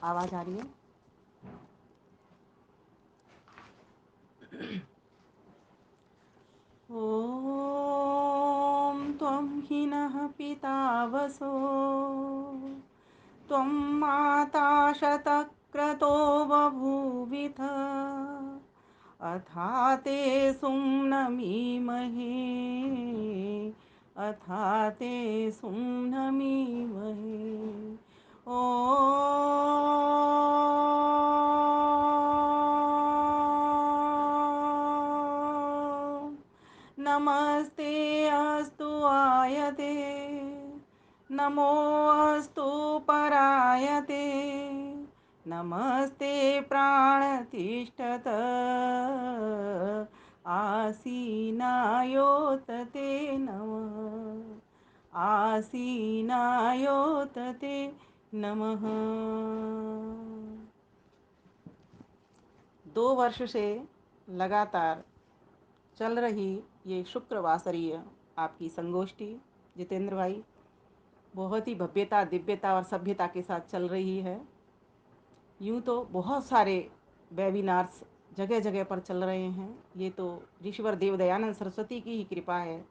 आवाज़ आ रही है? ॐ त्वं हि नः पिता वसो त्वं माता शतक्रतो बभूविथ अथा ते सुम्नमीमहे अथा ते सुम्नमीमहे ॐ नमस्ते अस्तु आयते नमो अस्तु परायते नमस्ते प्राणतिष्ठत आसीनायोतते नमः आसीनायोतते नमः। 2 वर्ष से लगातार चल रही ये शुक्रवासरीय आपकी संगोष्ठी जितेंद्र भाई बहुत ही भव्यता दिव्यता और सभ्यता के साथ चल रही है। यूँ तो बहुत सारे वेबिनार्स जगह जगह पर चल रहे हैं। ये तो ऋषिवर देव दयानंद सरस्वती की ही कृपा है,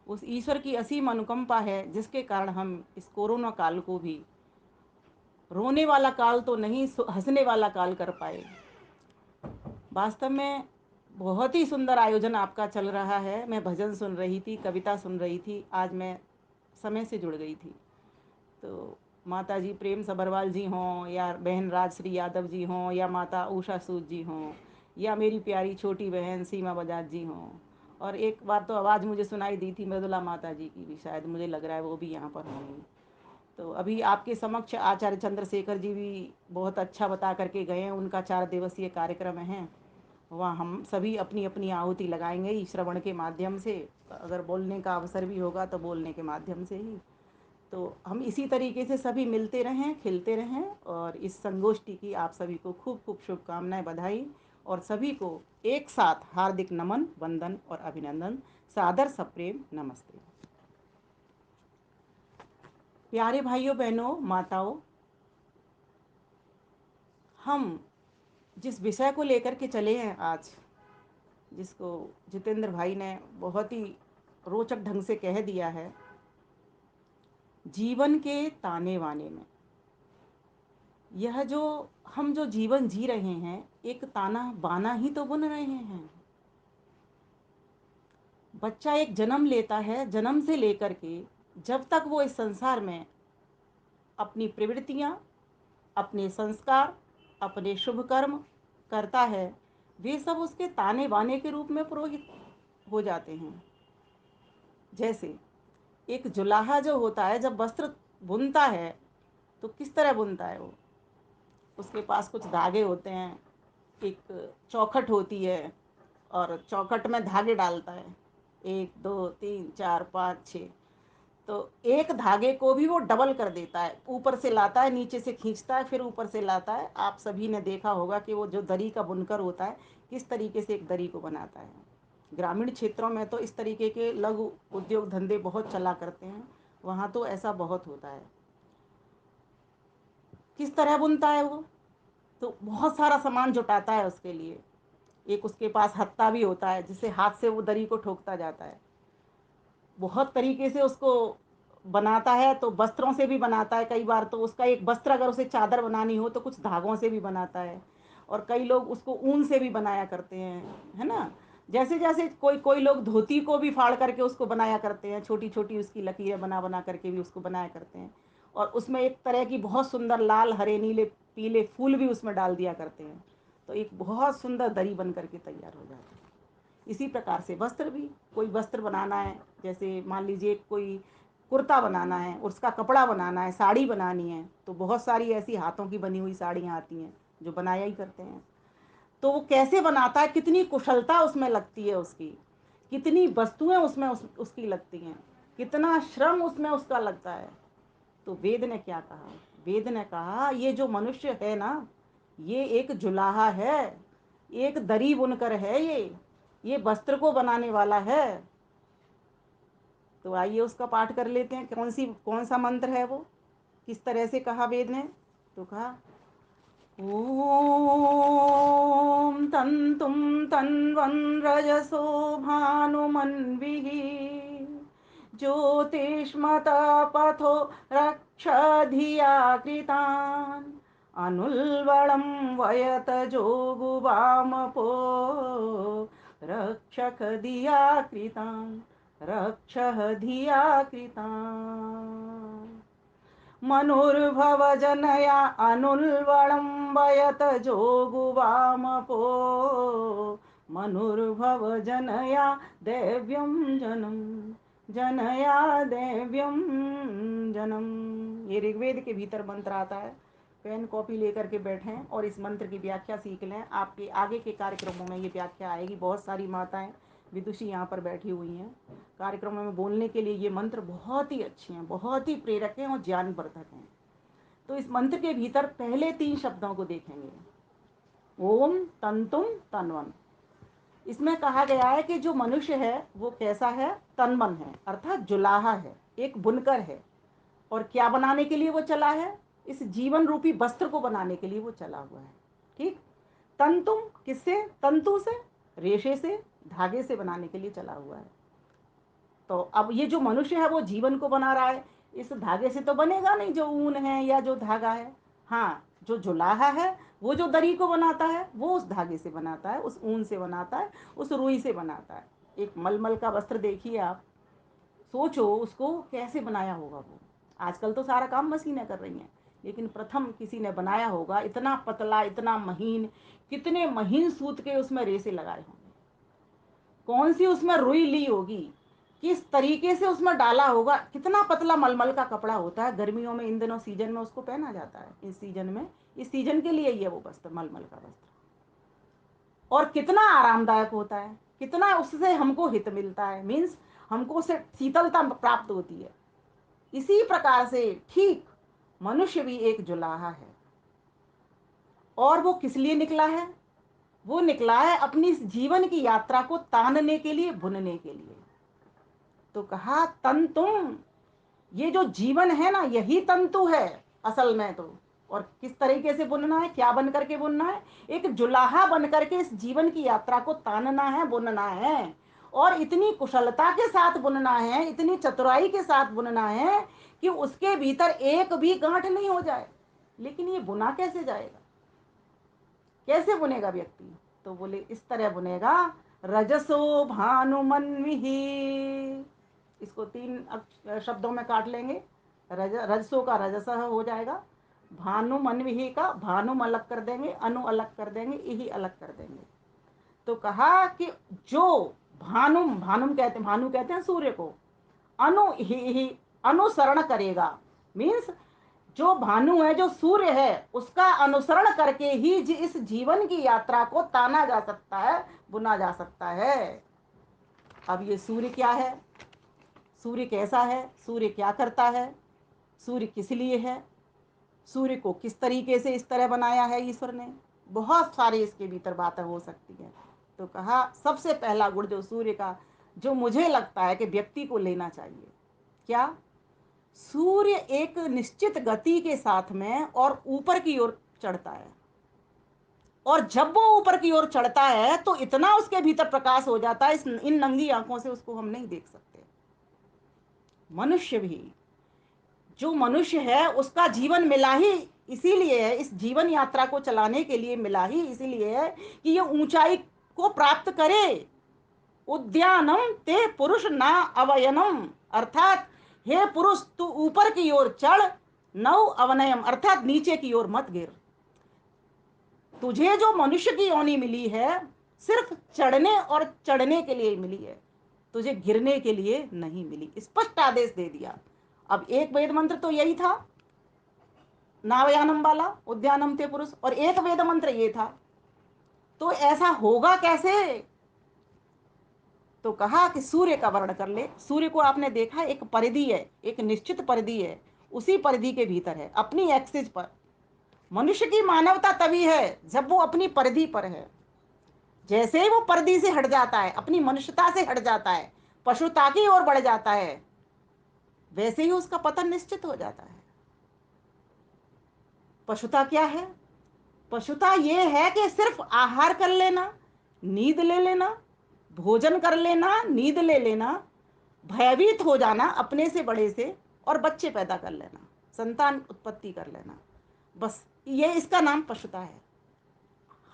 उस ईश्वर की असीम अनुकंपा है जिसके कारण हम इस कोरोना काल को भी रोने वाला काल तो नहीं हंसने वाला काल कर पाए। वास्तव में बहुत ही सुंदर आयोजन आपका चल रहा है। मैं भजन सुन रही थी, कविता सुन रही थी, आज मैं समय से जुड़ गई थी। तो माता जी प्रेम सभरवाल जी हों या बहन राजश्री यादव जी हों या माता उषा सूद जी हों या मेरी प्यारी छोटी बहन सीमा बजाज जी हों, और एक बार तो आवाज़ मुझे सुनाई दी थी मृदुला माता जी की भी, शायद मुझे लग रहा है वो भी यहाँ पर होंगी। तो अभी आपके समक्ष आचार्य चंद्रशेखर जी भी बहुत अच्छा बता करके गए हैं। उनका 4 दिवसीय कार्यक्रम है, वहाँ हम सभी अपनी अपनी आहुति लगाएंगे ही श्रवण के माध्यम से। अगर बोलने का अवसर भी होगा तो बोलने के माध्यम से ही। तो हम इसी तरीके से सभी मिलते रहें, खिलते रहें, और इस संगोष्ठी की आप सभी को खूब खूब शुभकामनाएं, बधाई, और सभी को एक साथ हार्दिक नमन, वंदन और अभिनंदन। सादर सप्रेम नमस्ते। प्यारे भाइयों बहनों माताओं, हम जिस विषय को लेकर के चले हैं आज, जिसको जितेंद्र भाई ने बहुत ही रोचक ढंग से कह दिया है, जीवन के ताने बाने में। यह जो हम जो जीवन जी रहे हैं, एक ताना बाना ही तो बुन रहे हैं। बच्चा एक जन्म लेता है, जन्म से लेकर के जब तक वो इस संसार में अपनी प्रवृत्तियां, अपने संस्कार, अपने शुभ कर्म करता है, वे सब उसके ताने बाने के रूप में पुरोहित हो जाते हैं। जैसे एक जुलाहा जो होता है, जब वस्त्र बुनता है तो किस तरह बुनता है वो, उसके पास कुछ धागे होते हैं, एक चौखट होती है, और चौखट में धागे डालता है, 1 2 3 4 5 6। तो एक धागे को भी वो डबल कर देता है, ऊपर से लाता है, नीचे से खींचता है, फिर ऊपर से लाता है। आप सभी ने देखा होगा कि वो जो दरी का बुनकर होता है किस तरीके से एक दरी को बनाता है। ग्रामीण क्षेत्रों में तो इस तरीके के लघु उद्योग धंधे बहुत चला करते हैं, वहाँ तो ऐसा बहुत होता है। किस तरह बुनता है वो, तो बहुत सारा सामान जुटाता है उसके लिए। एक उसके पास हत्ता भी होता है जिससे हाथ से वो दरी को ठोकता जाता है। बहुत तरीके से उसको बनाता है, तो वस्त्रों से भी बनाता है। कई बार तो उसका एक वस्त्र अगर उसे चादर बनानी हो तो कुछ धागों से भी बनाता है, और कई लोग उसको ऊन से भी बनाया करते हैं, है ना। जैसे जैसे कोई कोई लोग धोती को भी फाड़ करके उसको बनाया करते हैं, छोटी छोटी उसकी लकीरें बना बना करके भी उसको बनाया करते हैं, और उसमें एक तरह की बहुत सुंदर लाल हरे नीले पीले फूल भी उसमें डाल दिया करते हैं, तो एक बहुत सुंदर दरी बन करके तैयार हो जाती है। इसी प्रकार से वस्त्र भी, कोई वस्त्र बनाना है, जैसे मान लीजिए कोई कुर्ता बनाना है, उसका कपड़ा बनाना है, साड़ी बनानी है, तो बहुत सारी ऐसी हाथों की बनी हुई साड़ियाँ आती हैं जो बनाया ही करते हैं। तो वो कैसे बनाता है, कितनी कुशलता उसमें लगती है उसकी, कितनी वस्तुएं उसमें उसकी लगती हैं, कितना श्रम उसमें उसका लगता है। तो वेद ने क्या कहा, वेद ने कहा ये जो मनुष्य है ना, ये एक जुलाहा है, एक दरी बुनकर है, ये वस्त्र को बनाने वाला है। तो आइए उसका पाठ कर लेते हैं। कौन सा मंत्र है वो, किस तरह से कहा वेद ने। तो कहा ॐ तन्तुं तन्वन् रजसो भानुमन्विः ज्योतिष्मतपथो रक्षधिया कृतान् अनुल्बलं वयतजो गुवामपो रक्षक धिया कृतान् रक्षः धिया कृतान् मनुर्भवजनया अनुल्बणम्बयत जोगुवामपो मनुर्भवजनया दैव्यं जनम जनया दैव्यं जनम। ये ऋग्वेद के भीतर मंत्र आता है। पेन कॉपी लेकर के बैठें और इस मंत्र की व्याख्या सीख लें। आपके आगे के कार्यक्रमों में ये व्याख्या आएगी। बहुत सारी माताएं विदुषी यहाँ पर बैठी हुई हैं। कार्यक्रमों में बोलने के लिए ये मंत्र बहुत ही अच्छे हैं, बहुत ही प्रेरक हैं और ज्ञानवर्धक हैं। तो इस मंत्र के भीतर पहले 3 शब्दों को देखेंगे। ओम तंतुम तन्वम। इसमें कहा गया है कि जो मनुष्य है वो कैसा है, तन्मन है, अर्थात जुलाहा है, एक बुनकर है। और क्या बनाने के लिए वो चला है, इस जीवन रूपी वस्त्र को बनाने के लिए वो चला हुआ है। ठीक। तंतुम किससे, तंतु से, रेशे से, धागे से बनाने के लिए चला हुआ है। तो अब ये जो मनुष्य है वो जीवन को बना रहा है। इस धागे से तो बनेगा नहीं जो ऊन है या जो धागा है। हाँ, जो जुलाहा है वो जो दरी को बनाता है वो उस धागे से बनाता है, उस ऊन से बनाता है, उस रुई से बनाता है। एक मलमल का वस्त्र देखिए आप, सोचो उसको कैसे बनाया होगा वो। आजकल तो सारा काम मशीनें कर रही हैं, लेकिन प्रथम किसी ने बनाया होगा। इतना पतला, इतना महीन, कितने महीन सूत के उसमें रेसे लगाए होंगे, कौन सी उसमें रुई ली होगी, किस तरीके से उसमें डाला होगा। कितना पतला मलमल का कपड़ा होता है। गर्मियों में इन दिनों सीजन में उसको पहना जाता है। इस सीजन में, इस सीजन के लिए ये वो वस्त्र, मलमल का वस्त्र। और कितना आरामदायक होता है, कितना उससे हमको हित मिलता है, मीन्स हमको उससे शीतलता प्राप्त होती है। इसी प्रकार से ठीक मनुष्य भी एक जुलाहा है। और वो किस लिए निकला है, वो निकला है अपनी जीवन की यात्रा को तानने के लिए, बुनने के लिए। तो कहा तंतुम, ये जो जीवन है ना यही तंतु है असल में तो। और किस तरीके से बुनना है, क्या बन करके बुनना है, एक जुलाहा बन करके इस जीवन की यात्रा को तानना है, बुनना है। और इतनी कुशलता के साथ बुनना है, इतनी चतुराई के साथ बुनना है कि उसके भीतर एक भी गांठ नहीं हो जाए। लेकिन ये बुना कैसे जाएगा, कैसे बुनेगा व्यक्ति। तो बोले इस तरह बुनेगा, रजसो भानुमन्विही। इसको 3 शब्दों में काट लेंगे। रजसो का रजस हो जाएगा, भानुमन्विही का भानुम अलग कर देंगे, अनु अलग कर देंगे, इही अलग कर देंगे। तो कहा कि जो भानुम, भानुम कहते हैं, भानु कहते हैं सूर्य को, अनु ही अनुसरण करेगा। मीन्स जो भानु है, जो सूर्य है, उसका अनुसरण करके ही इस जीवन की यात्रा को ताना जा सकता है, बुना जा सकता है। अब ये सूर्य क्या है, सूर्य कैसा है, सूर्य क्या करता है, सूर्य किस लिए है, सूर्य को किस तरीके से इस तरह बनाया है ईश्वर ने। बहुत सारे इसके भीतर बातें हो सकती हैं। तो कहा सबसे पहला गुण जो सूर्य का, जो मुझे लगता है कि व्यक्ति को लेना चाहिए, क्या, सूर्य एक निश्चित गति के साथ में और ऊपर की ओर चढ़ता है। और जब वो ऊपर की ओर चढ़ता है तो इतना उसके भीतर प्रकाश हो जाता है, इन नंगी आंखों से उसको हम नहीं देख सकते। मनुष्य भी, जो मनुष्य है उसका जीवन मिला ही इसीलिए है, इस जीवन यात्रा को चलाने के लिए मिला ही इसीलिए है कि ये ऊंचाई को प्राप्त करे। उद्यानम ते पुरुष ना अवयनम, अर्थात हे पुरुष तू ऊपर की ओर चढ़, नव अवनयम अर्थात नीचे की ओर मत गिर। तुझे जो मनुष्य की योनि मिली है सिर्फ चढ़ने और चढ़ने के लिए मिली है, तुझे गिरने के लिए नहीं मिली। स्पष्ट आदेश दे दिया। अब एक वेद मंत्र तो यही था नावयानम वाला, उद्यानम ते पुरुष, और एक वेद मंत्र ये था। तो ऐसा होगा कैसे। तो कहा कि सूर्य का वर्ण कर ले। सूर्य को आपने देखा, एक परिधि है, एक निश्चित परिधि है, उसी परिधि के भीतर है, अपनी एक्सिस पर। मनुष्य की मानवता तभी है जब वो अपनी परिधि पर है। जैसे ही वो परिधि से हट जाता है, अपनी मनुष्यता से हट जाता है, पशुता की ओर बढ़ जाता है, वैसे ही उसका पतन निश्चित हो जाता है। पशुता क्या है, पशुता ये है कि सिर्फ आहार कर लेना, नींद ले लेना, भोजन कर लेना, नींद ले लेना, भयभीत हो जाना अपने से बड़े से, और बच्चे पैदा कर लेना, संतान उत्पत्ति कर लेना, बस ये इसका नाम पशुता है।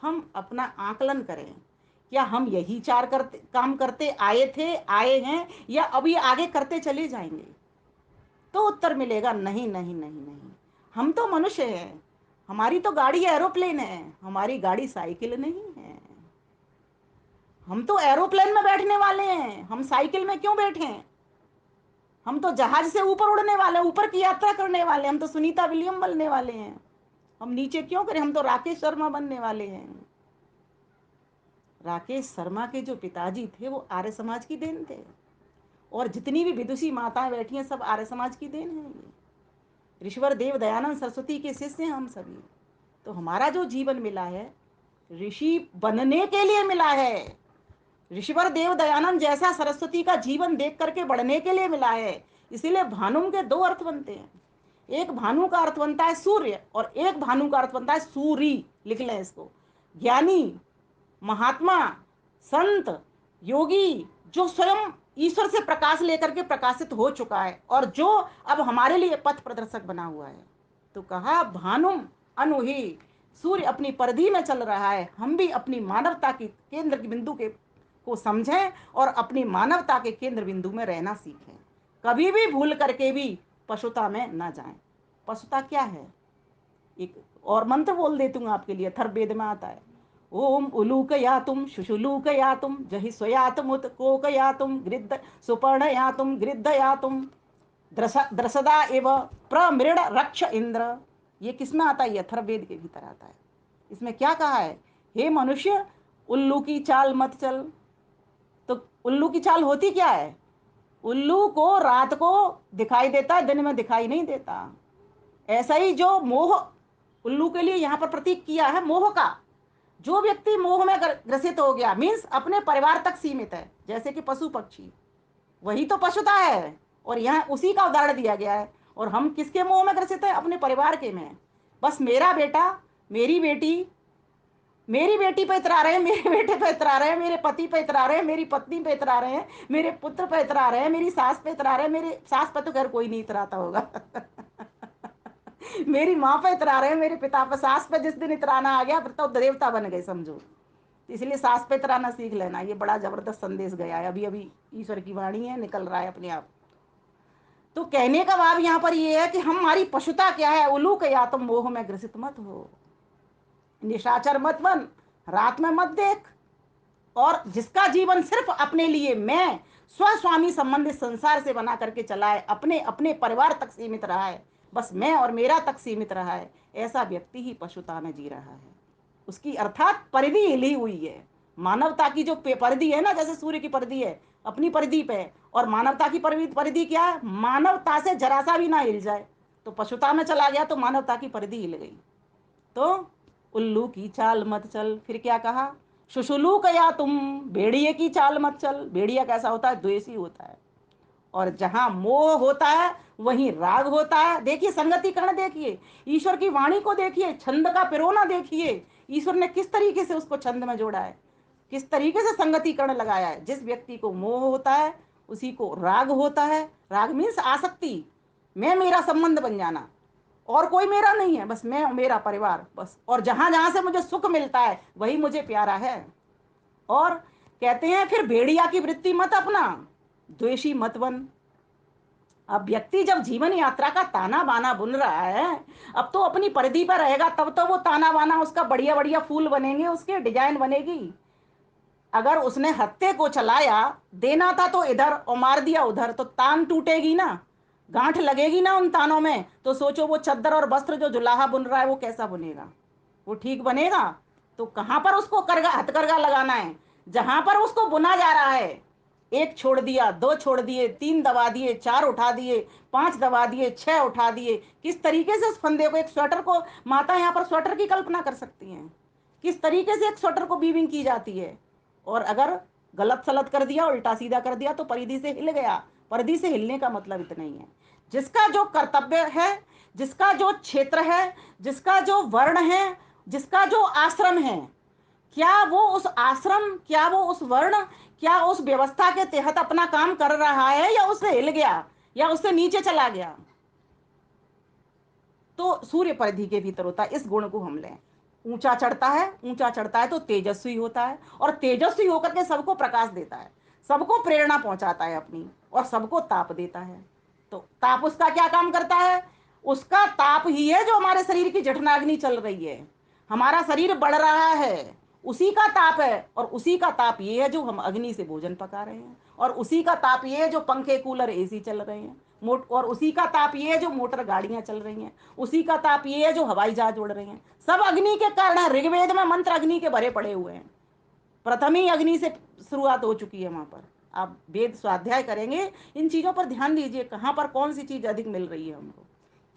हम अपना आकलन करें, क्या हम यही चार करते काम करते आए थे, आए हैं, या अभी आगे करते चले जाएंगे? तो उत्तर मिलेगा नहीं नहीं नहीं नहीं। हम तो मनुष्य हैं, हमारी तो गाड़ी एरोप्लेन है, हमारी गाड़ी साइकिल नहीं है। हम तो एरोप्लेन में बैठने वाले हैं, हम साइकिल में क्यों बैठे हैं? हम तो जहाज से ऊपर उड़ने वाले हैं, ऊपर की यात्रा करने वाले हैं, हम तो सुनीता विलियम बनने वाले हैं। हम नीचे क्यों करें? हम तो राकेश शर्मा बनने वाले हैं। राकेश शर्मा के जो पिताजी थे वो आर्य समाज की देन थे, और जितनी भी विदुषी माताएं बैठी हैं सब आर्य समाज की देन है। ये ऋषिवर देव दयानंद सरस्वती के शिष्य हैं हम सभी। तो हमारा जो जीवन मिला है ऋषि बनने के लिए मिला है। ऋषिवर देव दयानंद जैसा सरस्वती का जीवन देख करके बढ़ने के लिए मिला है। इसीलिए भानुम के दो अर्थ बनते हैं। एक भानु का अर्थ बनता है सूर्य, और एक भानु का अर्थ बनता है सूरी। लिख लें इसको। ज्ञानी, महात्मा, संत, योगी, जो स्वयं ईश्वर से प्रकाश लेकर के प्रकाशित हो चुका है, और जो अब हमारे लिए पथ प्रदर्शक बना हुआ है। तो कहा भानुम अनुही, सूर्य अपनी परिधि में चल रहा है, हम भी अपनी मानवता की केंद्र के बिंदु के को समझें और अपनी मानवता के केंद्र बिंदु में रहना सीखें। कभी भी भूल करके भी पशुता में ना जाएं। पशुता क्या है? एक और मंत्र बोल देती हूँ आपके लिए, अथर्ववेद में आता है। ओम उलूक यातुम शुशुलूक यातुम जहि स्वयातुम उत कोक यातुम गृद्ध सुपर्ण यातुम गृद्ध यातुम द्रसदा एव प्रमृण रक्ष इंद्र। ये किस में आता है? अथर्ववेद के भीतर आता है। इसमें क्या कहा है? हे मनुष्य, उल्लू की चाल मत चल। तो उल्लू की चाल होती क्या है? उल्लू को रात को दिखाई देता है, दिन में दिखाई नहीं देता। ऐसा ही जो मोह उल्लू के लिए यहाँ पर प्रतीक किया है, मोह का। जो व्यक्ति मोह में ग्रसित हो गया, मीन्स अपने परिवार तक सीमित है, जैसे कि पशु पक्षी, वही तो पशुता है। और यहाँ उसी का उदाहरण दिया गया है। और हम किसके मोह में ग्रसित है? अपने परिवार के में। बस मेरा बेटा, मेरी बेटी, मेरी बेटी पे इतरा रहे हैं, मेरे बेटे पे इतरा रहे हैं, मेरे पति पे इतरा रहे हैं, मेरी पत्नी पे इतरा रहे हैं, मेरे पुत्र पे इतरा रहे हैं, मेरी सास पे इतरा रहे हैं। मेरे सास पे तो घर कोई नहीं इतराता होगा। मेरी माँ पे इतरा रहे हैं, मेरे पिता पे। सास पे जिस दिन इतराना आ गया फिर तो देवता बन गए समझो। इसलिए सास पे इतराना सीख लेना। ये बड़ा जबरदस्त संदेश गया है, अभी अभी ईश्वर की वाणी है, निकल रहा है अपने आप। तो कहने का भाव यहाँ पर ये है कि हमारी पशुता क्या है? उलूक या तुम मोह में ग्रसित मत हो, निशाचर मत बन, रात में मत देख। और जिसका जीवन सिर्फ अपने लिए, मैं स्वस्वामी संबंधित संसार से बना करके चला है, अपने अपने परिवार तक सीमित रहा है, बस मैं और मेरा तक सीमित रहा है, ऐसा व्यक्ति ही पशुता में जी रहा है। उसकी अर्थात परिधि हिली हुई है। मानवता की जो परिधि है ना, जैसे सूर्य की परिधि है अपनी परिधि पे, और मानवता की परिधि क्या है? मानवता से जरा सा भी ना हिल जाए। तो पशुता में चला गया तो मानवता की परिधि हिल गई। तो उल्लू की चाल मत चल। फिर क्या कहा? शुशुलू कया तुम, भेड़िए की चाल मत चल। भेड़िया कैसा होता है? द्वेषी होता है। और जहां मोह होता है वहीं राग होता है। देखिए संगतिकरण, देखिए ईश्वर की वाणी को, देखिए छंद का पिरोना, देखिए ईश्वर ने किस तरीके से उसको छंद में जोड़ा है, किस तरीके से संगतिकरण लगाया है। जिस व्यक्ति को मोह होता है उसी को राग होता है। राग मीन्स आसक्ति, मैं मेरा संबंध बन जाना, और कोई मेरा नहीं है, बस मैं और मेरा परिवार बस। और जहां जहां से मुझे सुख मिलता है वही मुझे प्यारा है। और कहते हैं फिर भेड़िया की वृत्ति मत अपना, द्वेषी मत बन। अब व्यक्ति जब जीवन यात्रा का ताना बाना बुन रहा है, अब तो अपनी परिधि पर रहेगा, तब तो वो ताना बाना उसका बढ़िया बढ़िया फूल बनेंगे, उसके डिजाइन बनेगी। अगर उसने हत्थे को चलाया, देना था तो इधर और मार दिया उधर, तो तान टूटेगी ना, गांठ लगेगी ना उन तानों में। तो सोचो वो चद्दर और वस्त्र जो जुलाहा बुन रहा है वो कैसा बनेगा? वो ठीक बनेगा? तो कहां पर उसको करगा हथकरघा लगाना है? जहां पर उसको बुना जा रहा है। एक छोड़ दिया, दो छोड़ दिए, तीन दबा दिए, चार उठा दिए, पांच दबा दिए, छह उठा दिए। किस तरीके से उस फंदे को, एक स्वेटर को, माता यहाँ पर स्वेटर की कल्पना कर सकती हैं, किस तरीके से एक स्वेटर को वीविंग की जाती है। और अगर गलत सलत कर दिया, उल्टा सीधा कर दिया तो परिधि से हिल गया। परिधि से हिलने का मतलब इतना ही है, जिसका जो कर्तव्य है, जिसका जो क्षेत्र है, जिसका जो वर्ण है, जिसका जो आश्रम है, क्या वो उस आश्रम, क्या वो उस वर्ण, क्या उस व्यवस्था के तहत अपना काम कर रहा है, या उससे हिल गया, या उससे नीचे चला गया। तो सूर्य परिधि के भीतर होता है। इस गुण को हम लें, ऊंचा चढ़ता है, ऊंचा चढ़ता है तो तेजस्वी होता है, और तेजस्वी होकर के सबको प्रकाश देता है, सबको प्रेरणा पहुंचाता है अपनी, और सबको ताप देता है। तो ताप उसका क्या काम करता है? उसका ताप ही है जो हमारे शरीर की जठराग्नि चल रही है, हमारा शरीर बढ़ रहा है, उसी का ताप है। और उसी का ताप ये है जो हम अग्नि से भोजन पका रहे हैं, और उसी का ताप ये है जो पंखे कूलर एसी चल रहे हैं, और उसी का ताप ये है जो मोटर गाड़ियां चल रही हैं, उसी का ताप ये है जो हवाई जहाज उड़ रहे हैं। सब अग्नि के कारण है। ऋग्वेद में मंत्र अग्नि के भरे पड़े हुए हैं, प्रथम ही अग्नि से शुरुआत हो चुकी है वहां पर। आप वेद स्वाध्याय करेंगे, इन चीजों पर ध्यान दीजिए, कहां पर कौन सी चीज अधिक मिल रही है हमको।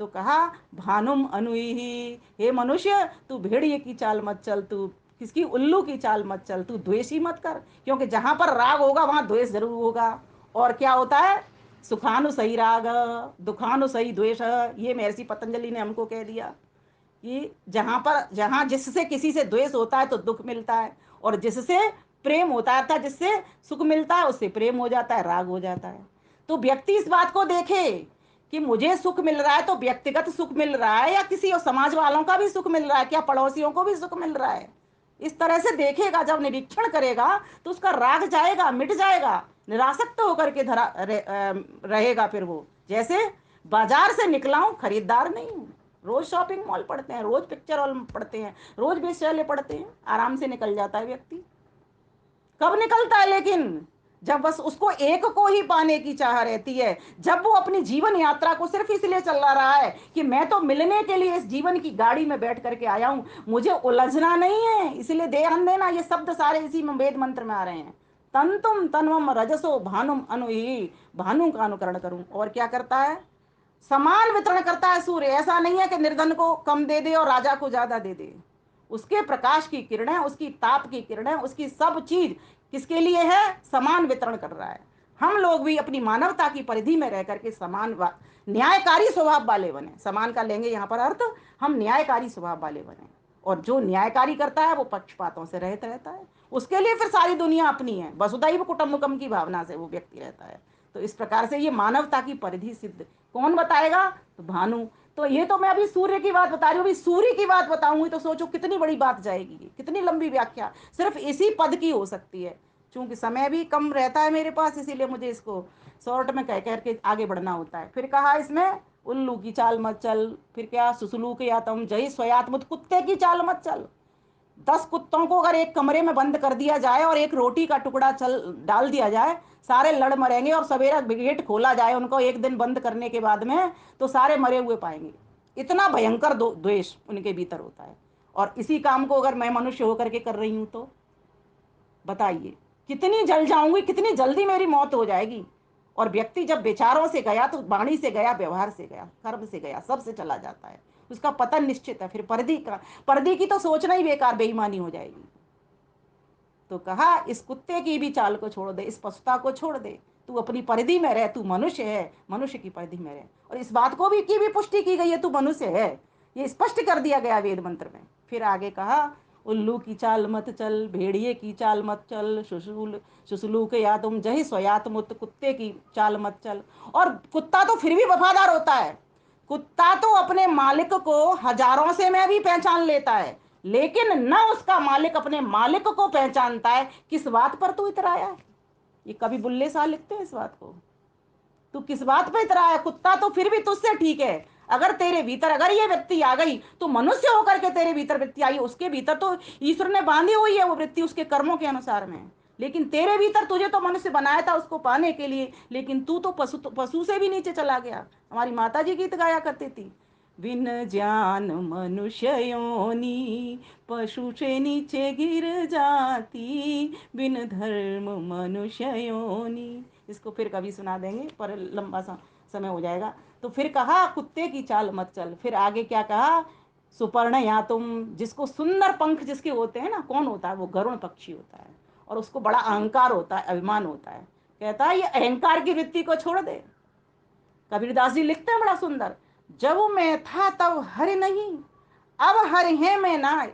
तो कहा भानुम अनुही, हे मनुष्य तू भेड़िए की चाल मत चल, तू किसकी उल्लू की चाल मत चल, तू द्वेषी मत कर, क्योंकि जहां पर राग होगा वहां द्वेष जरूर होगा। और क्या होता है? सुखानुसही राग, दुखानुसही द्वेष, ये महर्षि पतंजलि ने हमको कह दिया कि जहां जिससे किसी से द्वेष होता है तो दुख मिलता है, और जिससे प्रेम होता है, अर्थात जिससे सुख मिलता है उससे प्रेम हो जाता है, राग हो जाता है। तो व्यक्ति इस बात को देखे कि मुझे सुख मिल रहा है तो व्यक्तिगत सुख मिल रहा है, या किसी और समाज वालों का भी सुख मिल रहा है, क्या पड़ोसियों को भी सुख मिल रहा है। इस तरह से देखेगा, जब निरीक्षण करेगा तो उसका राग जाएगा, मिट जाएगा, निरासक्त होकर के रहेगा। फिर वो जैसे बाजार से निकला हूं, खरीदार नहीं हूं। रोज शॉपिंग मॉल पढ़ते हैं, रोज पिक्चर हॉल पढ़ते हैं, रोज वेश्यालय पढ़ते हैं, आराम से निकल जाता है व्यक्ति। कब निकलता है लेकिन? जब बस उसको एक को ही पाने की चाह रहती है, जब वो अपनी जीवन यात्रा को सिर्फ इसलिए चला रहा है कि मैं तो मिलने के लिए इस जीवन की गाड़ी में बैठ करके आया हूं, मुझे उलझना नहीं है। इसलिए ध्यान देना, ये शब्द सारे इसी में वेद मंत्र में आ रहे हैं। तंतुम तन्वम रजसो भानुम अनुही, भानु का अनुकरण करूं। और क्या करता है? समान वितरण करता है सूर्य। ऐसा नहीं है कि निर्धन को कम दे दे और राजा को ज्यादा दे दे। उसके प्रकाश की किरणें, उसकी ताप की किरणें, उसकी सब चीज किसके लिए है? समान वितरण कर रहा है। हम लोग भी अपनी मानवता की परिधि में रह करके समान न्यायकारी स्वभाव वाले बने। समान का लेंगे यहाँ पर अर्थ, हम न्यायकारी स्वभाव वाले बने। और जो न्यायकारी करता है वो पक्षपातों से रहित रहता है। उसके लिए फिर सारी दुनिया अपनी है, वसुधैव कुटुंबकम की भावना से वो व्यक्ति रहता है। तो इस प्रकार से ये मानवता की परिधि सिद्ध कौन बताएगा? तो भानु। तो ये तो मैं अभी सूर्य की बात बता रही हूँ, अभी सूर्य की बात बताऊंगी तो सोचो कितनी बड़ी बात जाएगी, कितनी लंबी व्याख्या सिर्फ इसी पद की हो सकती है। चूंकि समय भी कम रहता है मेरे पास, इसीलिए मुझे इसको शॉर्ट में कह करके आगे बढ़ना होता है। फिर कहा इसमें उल्लू की चाल मत चल, फिर क्या सुसलू के या तुम जय स्वयात्मुत, कुत्ते की चाल मत चल। 10 कुत्तों को अगर एक कमरे में बंद कर दिया जाए और एक रोटी का टुकड़ा चल डाल दिया जाए, सारे लड़ मरेंगे। और सवेरा गेट खोला जाए उनको एक दिन बंद करने के बाद में, तो सारे मरे हुए पाएंगे। इतना भयंकर द्वेष उनके भीतर होता है। और इसी काम को अगर मैं मनुष्य होकर के कर रही हूं तो बताइए कितनी जल जाऊंगी, कितनी जल्दी मेरी मौत हो जाएगी। और व्यक्ति जब विचारों से गया तो वाणी से गया, व्यवहार से गया, कर्म से गया, सबसे चला जाता है, उसका पतन निश्चित है। फिर पर्दी की तो सोचना ही बेकार, बेईमानी हो जाएगी। तो कहा इस कुत्ते की भी चाल को छोड़ दे, इस पशुता को छोड़ दे, तू अपनी परिधि में रह, तू मनुष्य है, मनुष्य की परिधि में रह। और इस बात को भी की भी पुष्टि की गई है, तू मनुष्य है, ये स्पष्ट कर दिया गया वेद मंत्र में। फिर आगे कहा उल्लू की चाल मत चल, भेड़िए की चाल मत चल, सुसलू के या तुम जही स्वयातमुत, कुत्ते की चाल मत चल। और कुत्ता तो फिर भी वफादार होता है। कुत्ता तो अपने मालिक को हजारों से में भी पहचान लेता है, लेकिन न उसका मालिक अपने मालिक को पहचानता है। किस बात पर तू इतराया? ये कभी बुल्ले शाह लिखते हैं इस बात को। तू किस बात पे इतराया? कुत्ता तो फिर भी तुझसे ठीक है। अगर तेरे भीतर अगर ये वृत्ति आ गई तो मनुष्य होकर के तेरे भीतर वृत्ति आई, उसके भीतर तो ईश्वर ने बांधी हुई है वो वृत्ति उसके कर्मों के अनुसार में। लेकिन तेरे भीतर, तुझे तो मनुष्य बनाया था उसको पाने के लिए, लेकिन तू तो पशु से भी नीचे चला गया। हमारी माता जी गीत गाया करती थी, बिन ज्ञान मनुष्य योनि, पशु से नीचे गिर जाती, बिन धर्म मनुष्य योनि। इसको फिर कभी सुना देंगे, पर लंबा समय हो जाएगा। तो फिर कहा कुत्ते की चाल मत चल। फिर आगे क्या कहा? सुपर्ण या तुम, जिसको सुंदर पंख जिसके होते हैं ना, कौन होता है? वो गरुण पक्षी होता है, और उसको बड़ा अहंकार होता है, अभिमान होता है। कहता है ये अहंकार की वृत्ति को छोड़ दे। कबीरदास जी लिखते हैं बड़ा सुंदर, जब मैं था तब हर नहीं, अब हर है मैं ना,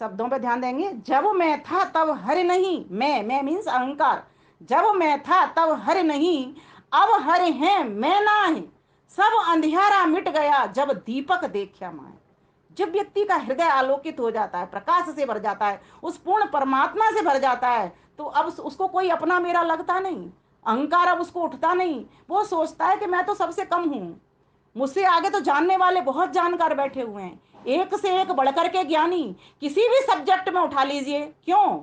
शब्दों पे ध्यान देंगे। जब मैं था तब हर नहीं, मैं मीन्स अहंकार। जब मैं था तब हर नहीं, अब हर है मैं ना है। सब अंधियारा मिट गया जब दीपक देखा माए। जब व्यक्ति का हृदय आलोकित हो जाता है, प्रकाश से भर जाता है, उस पूर्ण परमात्मा से भर जाता है, तो अब उसको कोई अपना मेरा लगता नहीं, अहंकार अब उसको उठता नहीं। वो सोचता है कि मैं तो सबसे कम हूं, मुझसे आगे तो जानने वाले बहुत जानकार बैठे हुए हैं, एक से एक बढ़कर के ज्ञानी। किसी भी सब्जेक्ट में उठा लीजिए, क्यों?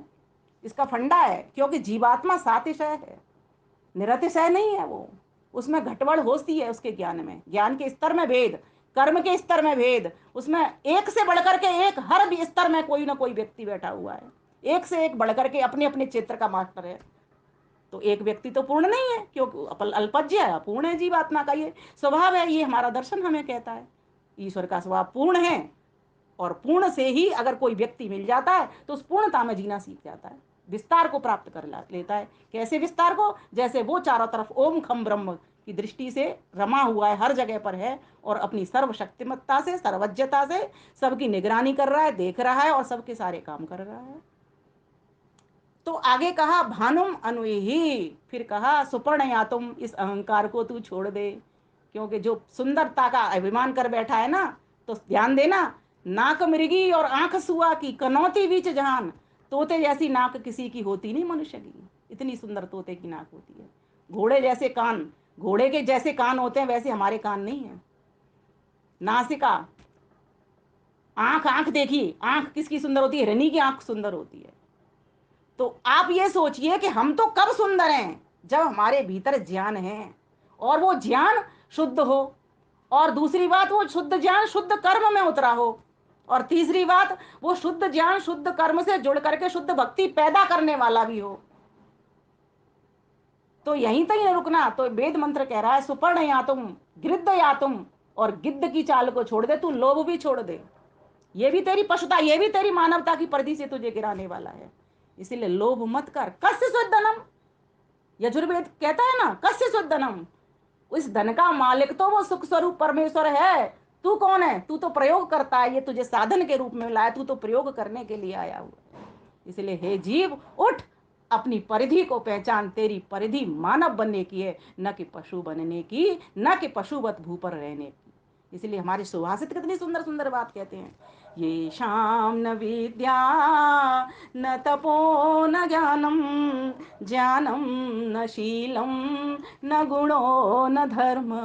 इसका फंडा है, क्योंकि जीवात्मा सातिशय है, निरतिशय नहीं है वो। उसमें घटबड़ होती है उसके ज्ञान में, ज्ञान के स्तर में भेद, कर्म के स्तर में भेद, उसमें एक से बढ़कर के एक, हर भी स्तर में कोई ना कोई व्यक्ति बैठा हुआ है, एक से एक बढ़कर के अपने अपने क्षेत्र का मास्टर है। तो एक व्यक्ति तो पूर्ण नहीं है, क्योंकि अल्पज्य है, अपूर्ण है जीवात्मा का ये स्वभाव है। ये हमारा दर्शन हमें कहता है ईश्वर का स्वभाव पूर्ण है, और पूर्ण से ही अगर कोई व्यक्ति मिल जाता है तो उस पूर्णता में जीना सीख जाता है, विस्तार को प्राप्त कर लेता है। कैसे विस्तार को? जैसे वो चारों तरफ ओम खम ब्रह्म की दृष्टि से रमा हुआ है, हर जगह पर है, और अपनी सर्वशक्तिमत्ता से, सर्वज्ञता से सबकी निगरानी कर रहा है, देख रहा है, और सबके सारे काम कर रहा है। तो आगे कहा भानुम अनुही, फिर कहा सुपर्ण या तुम, इस अहंकार को तू छोड़ दे, क्योंकि जो सुंदरता का अभिमान कर बैठा है ना, तो ध्यान देना, नाक मृगी और आंख सुआ की कनौती बीच जहान, तोते जैसी नाक किसी की होती नहीं मनुष्य की, इतनी सुंदर तोते की नाक होती है। घोड़े जैसे कान, घोड़े के जैसे कान होते हैं, वैसे हमारे कान नहीं है। नासिका, आंख, आंख देखिए, आंख किसकी सुंदर होती है? हिरनी की आंख सुंदर होती है। तो आप ये सोचिए कि हम तो कब सुंदर हैं? जब हमारे भीतर ज्ञान है, और वो ज्ञान शुद्ध हो, और दूसरी बात वो शुद्ध ज्ञान शुद्ध कर्म में उतरा हो, और तीसरी बात वो शुद्ध ज्ञान शुद्ध कर्म से जुड़ करके शुद्ध भक्ति पैदा करने वाला भी हो। तो यहीं तक नहीं रुकना। तो वेद मंत्र कह रहा है सुपर्ण या तुम, गिद्ध या तुम, और गिद्ध की चाल को छोड़ दे, तू लोभ भी छोड़ दे। ये भी तेरी पशुता, ये भी तेरी मानवता की परिधि से तुझे गिराने वाला है। इसीलिए लोभ मत कर। कस्य स्वर्धनम, यजुर्वेद कहता है ना, कस्य स्वर्धनम, उस धन का मालिक तो वो सुख स्वरूप परमेश्वर है। तू कौन है? तू तो प्रयोग करता है, ये तुझे साधन के रूप में लाया, तू तो प्रयोग करने के लिए आया हुआ है। इसलिए हे जीव उठ, अपनी परिधि को पहचान। तेरी परिधि मानव बनने की है, न कि पशु बनने की, न कि पशुवत भू पर रहने की। इसलिए हमारे सुभाषित कितनी सुंदर सुंदर बात कहते हैं, ये शाम न विद्या न तपो न ज्ञानम, ज्ञानम न शीलम न गुणो न धर्म,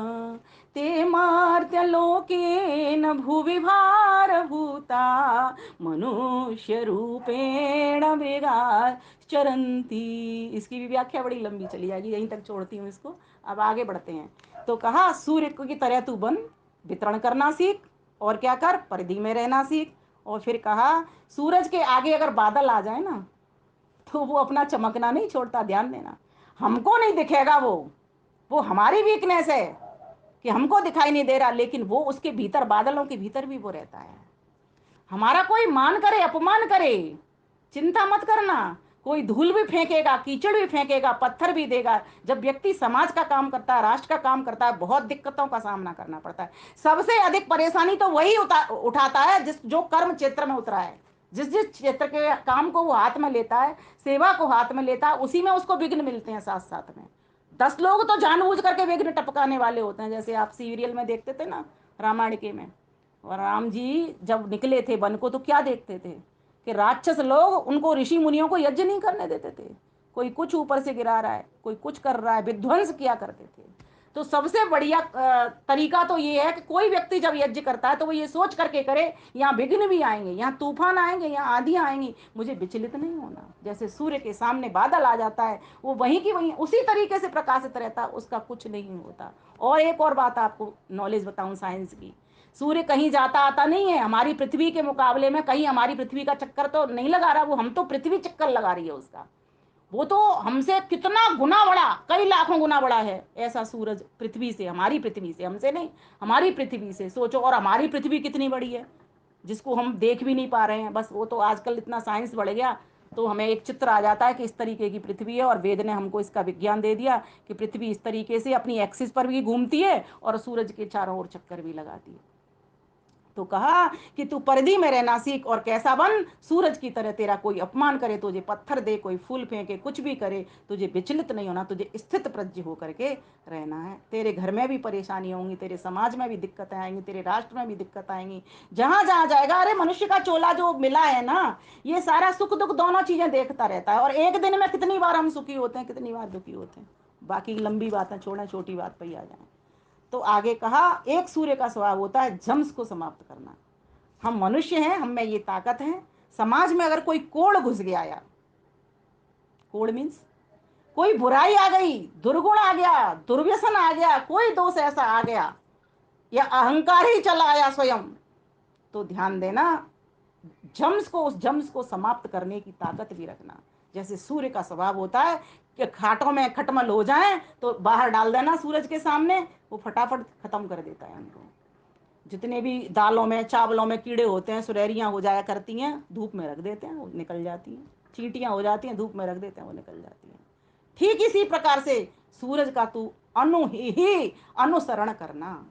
ते मार्त्य लोके न भूविभार भूता, मनुष्य रूपेण मृगा चरंती। इसकी भी व्याख्या बड़ी लंबी चली जाएगी, यहीं तक छोड़ती हूँ इसको, अब आगे बढ़ते हैं। तो कहा सूर्य की तरह तू बन, वितरण करना सीख, और क्या कर? परिधि में रहना सीख। और फिर कहा सूरज के आगे अगर बादल आ जाए ना, तो वो अपना चमकना नहीं छोड़ता, ध्यान देना। हमको नहीं दिखेगा वो हमारी वीकनेस है कि हमको दिखाई नहीं दे रहा, लेकिन वो उसके भीतर, बादलों के भीतर भी वो रहता है। हमारा कोई मान करे अपमान करे, चिंता मत करना, कोई धूल भी फेंकेगा, कीचड़ भी फेंकेगा, पत्थर भी देगा। जब व्यक्ति समाज का काम करता है, राष्ट्र का काम करता है, बहुत दिक्कतों का सामना करना पड़ता है। सबसे अधिक परेशानी तो वही उठाता है जिस जो कर्म क्षेत्र में उतरा है, जिस जिस क्षेत्र के काम को वो हाथ में लेता है, सेवा को हाथ में लेता है, उसी में उसको विघ्न मिलते हैं साथ साथ में। 10 लोग तो जानबूझ करके विघ्न टपकाने वाले होते हैं, जैसे आप सीरियल में देखते थे ना, रामायण के में। और राम जी जब निकले थे वन को, तो क्या देखते थे कि राक्षस लोग उनको, ऋषि मुनियों को यज्ञ नहीं करने देते थे। कोई कुछ ऊपर से गिरा रहा है, कोई कुछ कर रहा है, विध्वंस किया करते थे। तो सबसे बढ़िया तरीका तो ये है कि कोई व्यक्ति जब यज्ञ करता है तो वो ये सोच करके करे, यहाँ विघ्न भी आएंगे, यहाँ तूफान आएंगे, यहाँ आंधियां आएंगी, मुझे विचलित नहीं होना। जैसे सूर्य के सामने बादल आ जाता है, वो वहीं की वहीं उसी तरीके से प्रकाशित रहता है, उसका कुछ नहीं होता। और एक और बात आपको नॉलेज बताऊं साइंस की, सूर्य कहीं जाता आता नहीं है, हमारी पृथ्वी के मुकाबले में कहीं हमारी पृथ्वी का चक्कर तो नहीं लगा रहा वो, हम तो पृथ्वी चक्कर लगा रही है उसका। वो तो हमसे कितना गुना बड़ा, कई लाखों गुना बड़ा है ऐसा सूरज पृथ्वी से, हमारी पृथ्वी से, हमसे नहीं, हमारी पृथ्वी से सोचो। और हमारी पृथ्वी कितनी बड़ी है, जिसको हम देख भी नहीं पा रहे हैं। बस वो तो आजकल इतना साइंस बढ़ गया, तो हमें एक चित्र आ जाता है कि इस तरीके की पृथ्वी है, और वेद ने हमको इसका विज्ञान दे दिया कि पृथ्वी इस तरीके से अपनी एक्सिस पर भी घूमती है और सूरज के चारों ओर चक्कर भी लगाती है। तो कहा कि तू पर्दी में रहना सीख और कैसा बन, सूरज की तरह। तेरा कोई अपमान करे, तुझे पत्थर दे, कोई फूल फेंके, कुछ भी करे, तुझे विचलित नहीं होना, तुझे स्थित प्रज्ञ होकर के रहना है। तेरे घर में भी परेशानी होंगी, तेरे समाज में भी दिक्कतें आएंगी, तेरे राष्ट्र में भी दिक्कत आएंगी, जहां जहां जाएगा। अरे मनुष्य का चोला जो मिला है ना, ये सारा सुख दुख दोनों चीजें देखता रहता है। और एक दिन में कितनी बार हम सुखी होते हैं, कितनी बार दुखी होते हैं। बाकी लंबी बातें छोड़ें, छोटी बात पर ही आ जाए। तो आगे कहा, एक सूर्य का स्वभाव होता है जम्स को समाप्त करना। हम मनुष्य हैं, हम में ये ताकत है। समाज में अगर कोई कोड़ घुस गया, या कोड़ मीन्स कोई बुराई आ गई, दुर्गुण आ गया, दुर्व्यसन आ गया, कोई दोष ऐसा आ गया, या अहंकार ही चला आया स्वयं, तो ध्यान देना, उस जम्स को समाप्त करने की ताकत भी रखना। जैसे सूर्य का स्वभाव होता है कि खाटों में खटमल हो जाए तो बाहर डाल देना सूरज के सामने, वो फटाफट खत्म कर देता है उनको। जितने भी दालों में चावलों में कीड़े होते हैं, सुरैरियां हो जाया करती हैं, धूप में रख देते हैं, वो निकल जाती हैं। चींटियां हो जाती हैं, धूप में रख देते हैं, वो निकल जाती हैं। ठीक इसी प्रकार से सूरज का तू ही अनुसरण करना।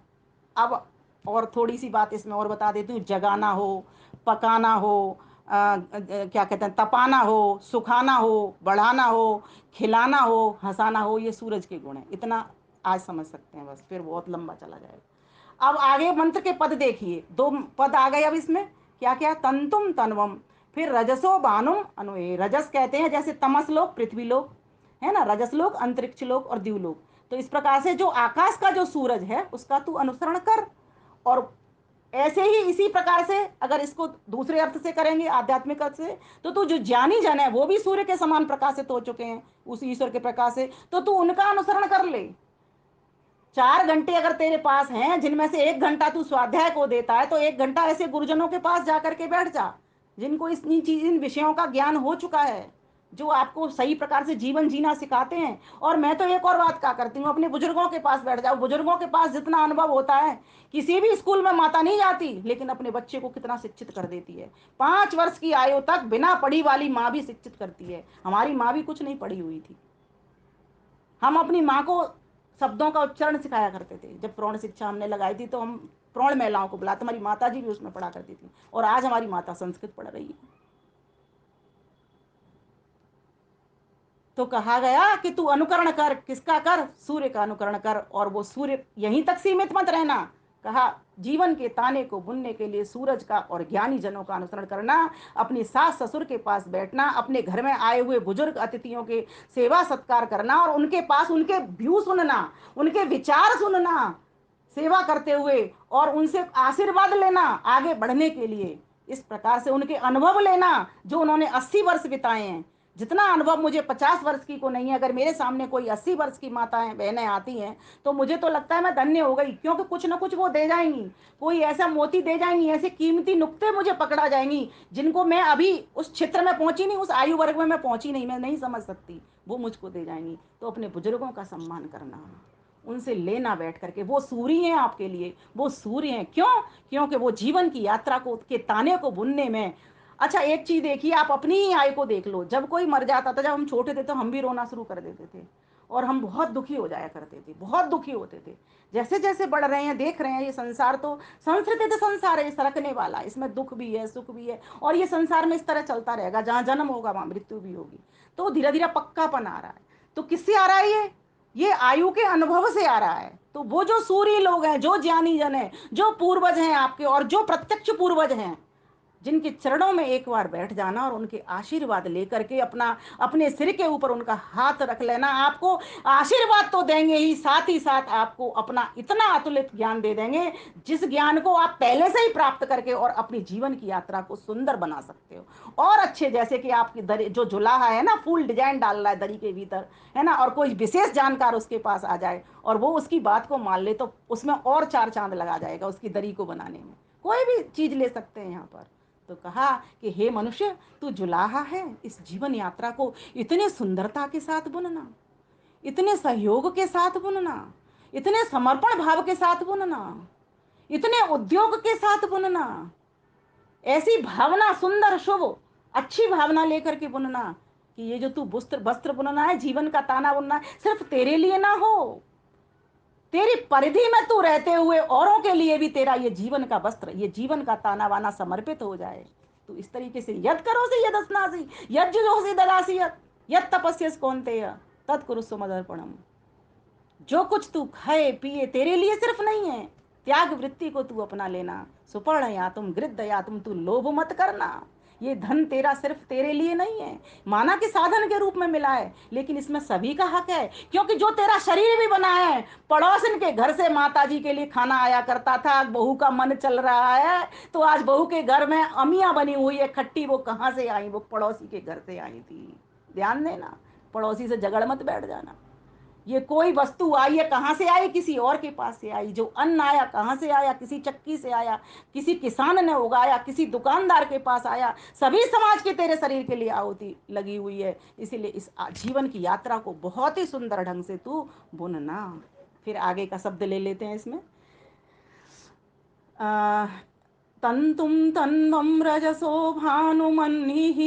अब और थोड़ी सी बात इसमें और बता देती हूँ। जगाना हो, पकाना हो, क्या कहते हैं, तपाना हो, सुखाना हो, बढ़ाना हो, खिलाना हो, हंसाना हो, ये सूरज के गुण हैं। इतना आज समझ सकते हैं, बस फिर बहुत लंबा चला जाएगा। अब आगे मंत्र के पद देखिए, दो पद आ गए अब इसमें। क्या क्या, तंतुम तनवम, फिर रजसो बानुम अनुए। रजस कहते हैं जैसे तमस लोक, पृथ्वी लोक है ना, रजस लोक अंतरिक्ष लोक और द्यूलोक। तो इस प्रकार से जो आकाश का जो सूरज है उसका तू अनुसरण कर। और ऐसे ही इसी प्रकार से अगर इसको दूसरे अर्थ से करेंगे, आध्यात्मिक अर्थ से, तो तू जो ज्ञानी जन है वो भी सूर्य के समान प्रकाशित हो चुके हैं उस ईश्वर के प्रकाश से, तो तू उनका अनुसरण कर ले। 4 घंटे अगर तेरे पास हैं, जिनमें से 1 घंटा तू स्वाध्याय को देता है, तो 1 घंटा ऐसे गुरुजनों के पास जाकर के बैठ जा, जिनको इन विषयों का ज्ञान हो चुका है, जो आपको सही प्रकार से जीवन जीना सिखाते हैं। और मैं तो एक और बात क्या करती हूँ, अपने बुजुर्गों के पास बैठ जाओ। बुजुर्गों के पास जितना अनुभव होता है, किसी भी स्कूल में माता नहीं जाती, लेकिन अपने बच्चे को कितना शिक्षित कर देती है। 5 वर्ष की आयु तक बिना पढ़ी वाली माँ भी शिक्षित करती है। हमारी माँ भी कुछ नहीं पढ़ी हुई थी। हम अपनी माँ को शब्दों का उच्चारण सिखाया करते थे। जब प्रौढ़ शिक्षा हमने लगाई थी, तो हम प्रौढ़ महिलाओं को बुलाते, हमारी माता जी भी उसमें पढ़ा करती थी, और आज हमारी माता संस्कृत पढ़ रही है। तो कहा गया कि तू अनुकरण कर, किसका कर, सूर्य का अनुकरण कर। और वो सूर्य यहीं तक सीमित मत रहना, कहा जीवन के ताने को बुनने के लिए सूरज का और ज्ञानी जनों का अनुसरण करना। अपनी सास ससुर के पास बैठना, अपने घर में आए हुए बुजुर्ग अतिथियों के सेवा सत्कार करना, और उनके पास उनके व्यू सुनना, उनके विचार सुनना सेवा करते हुए, और उनसे आशीर्वाद लेना आगे बढ़ने के लिए। इस प्रकार से उनके अनुभव लेना जो उन्होंने 80 वर्ष बिताए हैं। जितना अनुभव मुझे 50 वर्ष की को नहीं है, अगर मेरे सामने कोई 80 वर्ष की माताएं बहनें आती हैं, तो मुझे तो लगता है मैं धन्य हो गई, क्योंकि कुछ ना कुछ वो दे जाएंगी, कोई ऐसा मोती दे जाएंगी, ऐसे कीमती नुक्ते मुझे पकड़ा जाएंगी, जिनको मैं अभी उस क्षेत्र में पहुंची नहीं, उस आयु वर्ग में मैं पहुंची नहीं, मैं नहीं समझ सकती, वो मुझको दे जाएंगी। तो अपने बुजुर्गों का सम्मान करना, उनसे लेना बैठ करके। वो सूर्य हैं आपके लिए, वो सूर्य हैं। क्यों? क्योंकि वो जीवन की यात्रा को के ताने को बुनने में। अच्छा एक चीज देखिए, आप अपनी ही आय को देख लो। जब कोई मर जाता था, जब हम छोटे थे, तो हम भी रोना शुरू कर देते थे, और हम बहुत दुखी हो जाया करते थे, बहुत दुखी होते थे। जैसे जैसे बढ़ रहे हैं, देख रहे हैं, ये संसार तो संस्कृत संसार है, ये सरकने वाला, इसमें दुख भी है, सुख भी है, और ये संसार में इस तरह चलता रहेगा। जहां जन्म होगा वहां मृत्यु भी होगी। तो धीरे धीरे पक्कापन आ रहा है। तो किससे आ रहा है ये आयु के अनुभव से आ रहा है। तो वो जो सूर्य लोग हैं, जो ज्ञानी जन है, जो पूर्वज हैं आपके, और जो प्रत्यक्ष पूर्वज हैं, जिनके चरणों में एक बार बैठ जाना और उनके आशीर्वाद लेकर के अपना अपने सिर के ऊपर उनका हाथ रख लेना, आपको आशीर्वाद तो देंगे ही, साथ ही साथ आपको अपना इतना अतुलित ज्ञान दे देंगे, जिस ज्ञान को आप पहले से ही प्राप्त करके और अपनी जीवन की यात्रा को सुंदर बना सकते हो। और अच्छे, जैसे कि आपकी दरी जो जुलाहा है ना, फुल डिजाइन डाल रहा है दरी के भीतर, है ना, और कोई विशेष जानकार उसके पास आ जाए और वो उसकी बात को मान ले, तो उसमें और 4 चांद लगा जाएगा उसकी दरी को बनाने में। कोई भी चीज ले सकते हैं यहाँ पर। तो कहा कि हे मनुष्य, तू जुलाहा है, इस जीवन यात्रा को इतने सुंदरता के साथ बुनना, इतने सहयोग के साथ बुनना, इतने समर्पण भाव के साथ बुनना, इतने उद्योग के साथ बुनना, ऐसी भावना, सुंदर शुभ अच्छी भावना लेकर के बुनना, कि ये जो तू वस्त्र वस्त्र बुनना है, जीवन का ताना बुनना है, सिर्फ तेरे लिए ना हो, तेरी परिधि में तू रहते हुए औरों के लिए भी तेरा ये जीवन का वस्त्र, ये जीवन का ताना वाना समर्पित हो जाए। तू इस तरीके से यद करो से यदस्नासी यज्जुजोषि ददासी यद तपस्यस कौन्तेय तत्कुरुस्व मदर्पणम। जो कुछ तू खाए पिए तेरे लिए सिर्फ नहीं है, त्याग वृत्ति को तू अपना लेना। सुपर्ण या तुम गृद्ध या तू लोभ मत करना। ये धन तेरा सिर्फ तेरे लिए नहीं है, माना कि साधन के रूप में मिला है, लेकिन इसमें सभी का हक है। क्योंकि जो तेरा शरीर भी बना है, पड़ोसन के घर से माता जी के लिए खाना आया करता था, बहू का मन चल रहा है तो आज बहू के घर में अमियां बनी हुई है खट्टी, वो कहां से आई? वो पड़ोसी के घर से आई थी। ध्यान देना, पड़ोसी से झगड़ मत बैठ जाना। ये कोई वस्तु आई है, कहां से आई? किसी और के पास से आई। जो अन्न आया कहां से आया? किसी चक्की से आया, किसी किसान ने उगाया, किसी दुकानदार के पास आया। सभी समाज के तेरे शरीर के लिए आहुति लगी हुई है। इसीलिए इस जीवन की यात्रा को बहुत ही सुंदर ढंग से तू बुनना। फिर आगे का शब्द ले लेते हैं इसमें। तंतुम तन्वम रजसो भानुमन्निः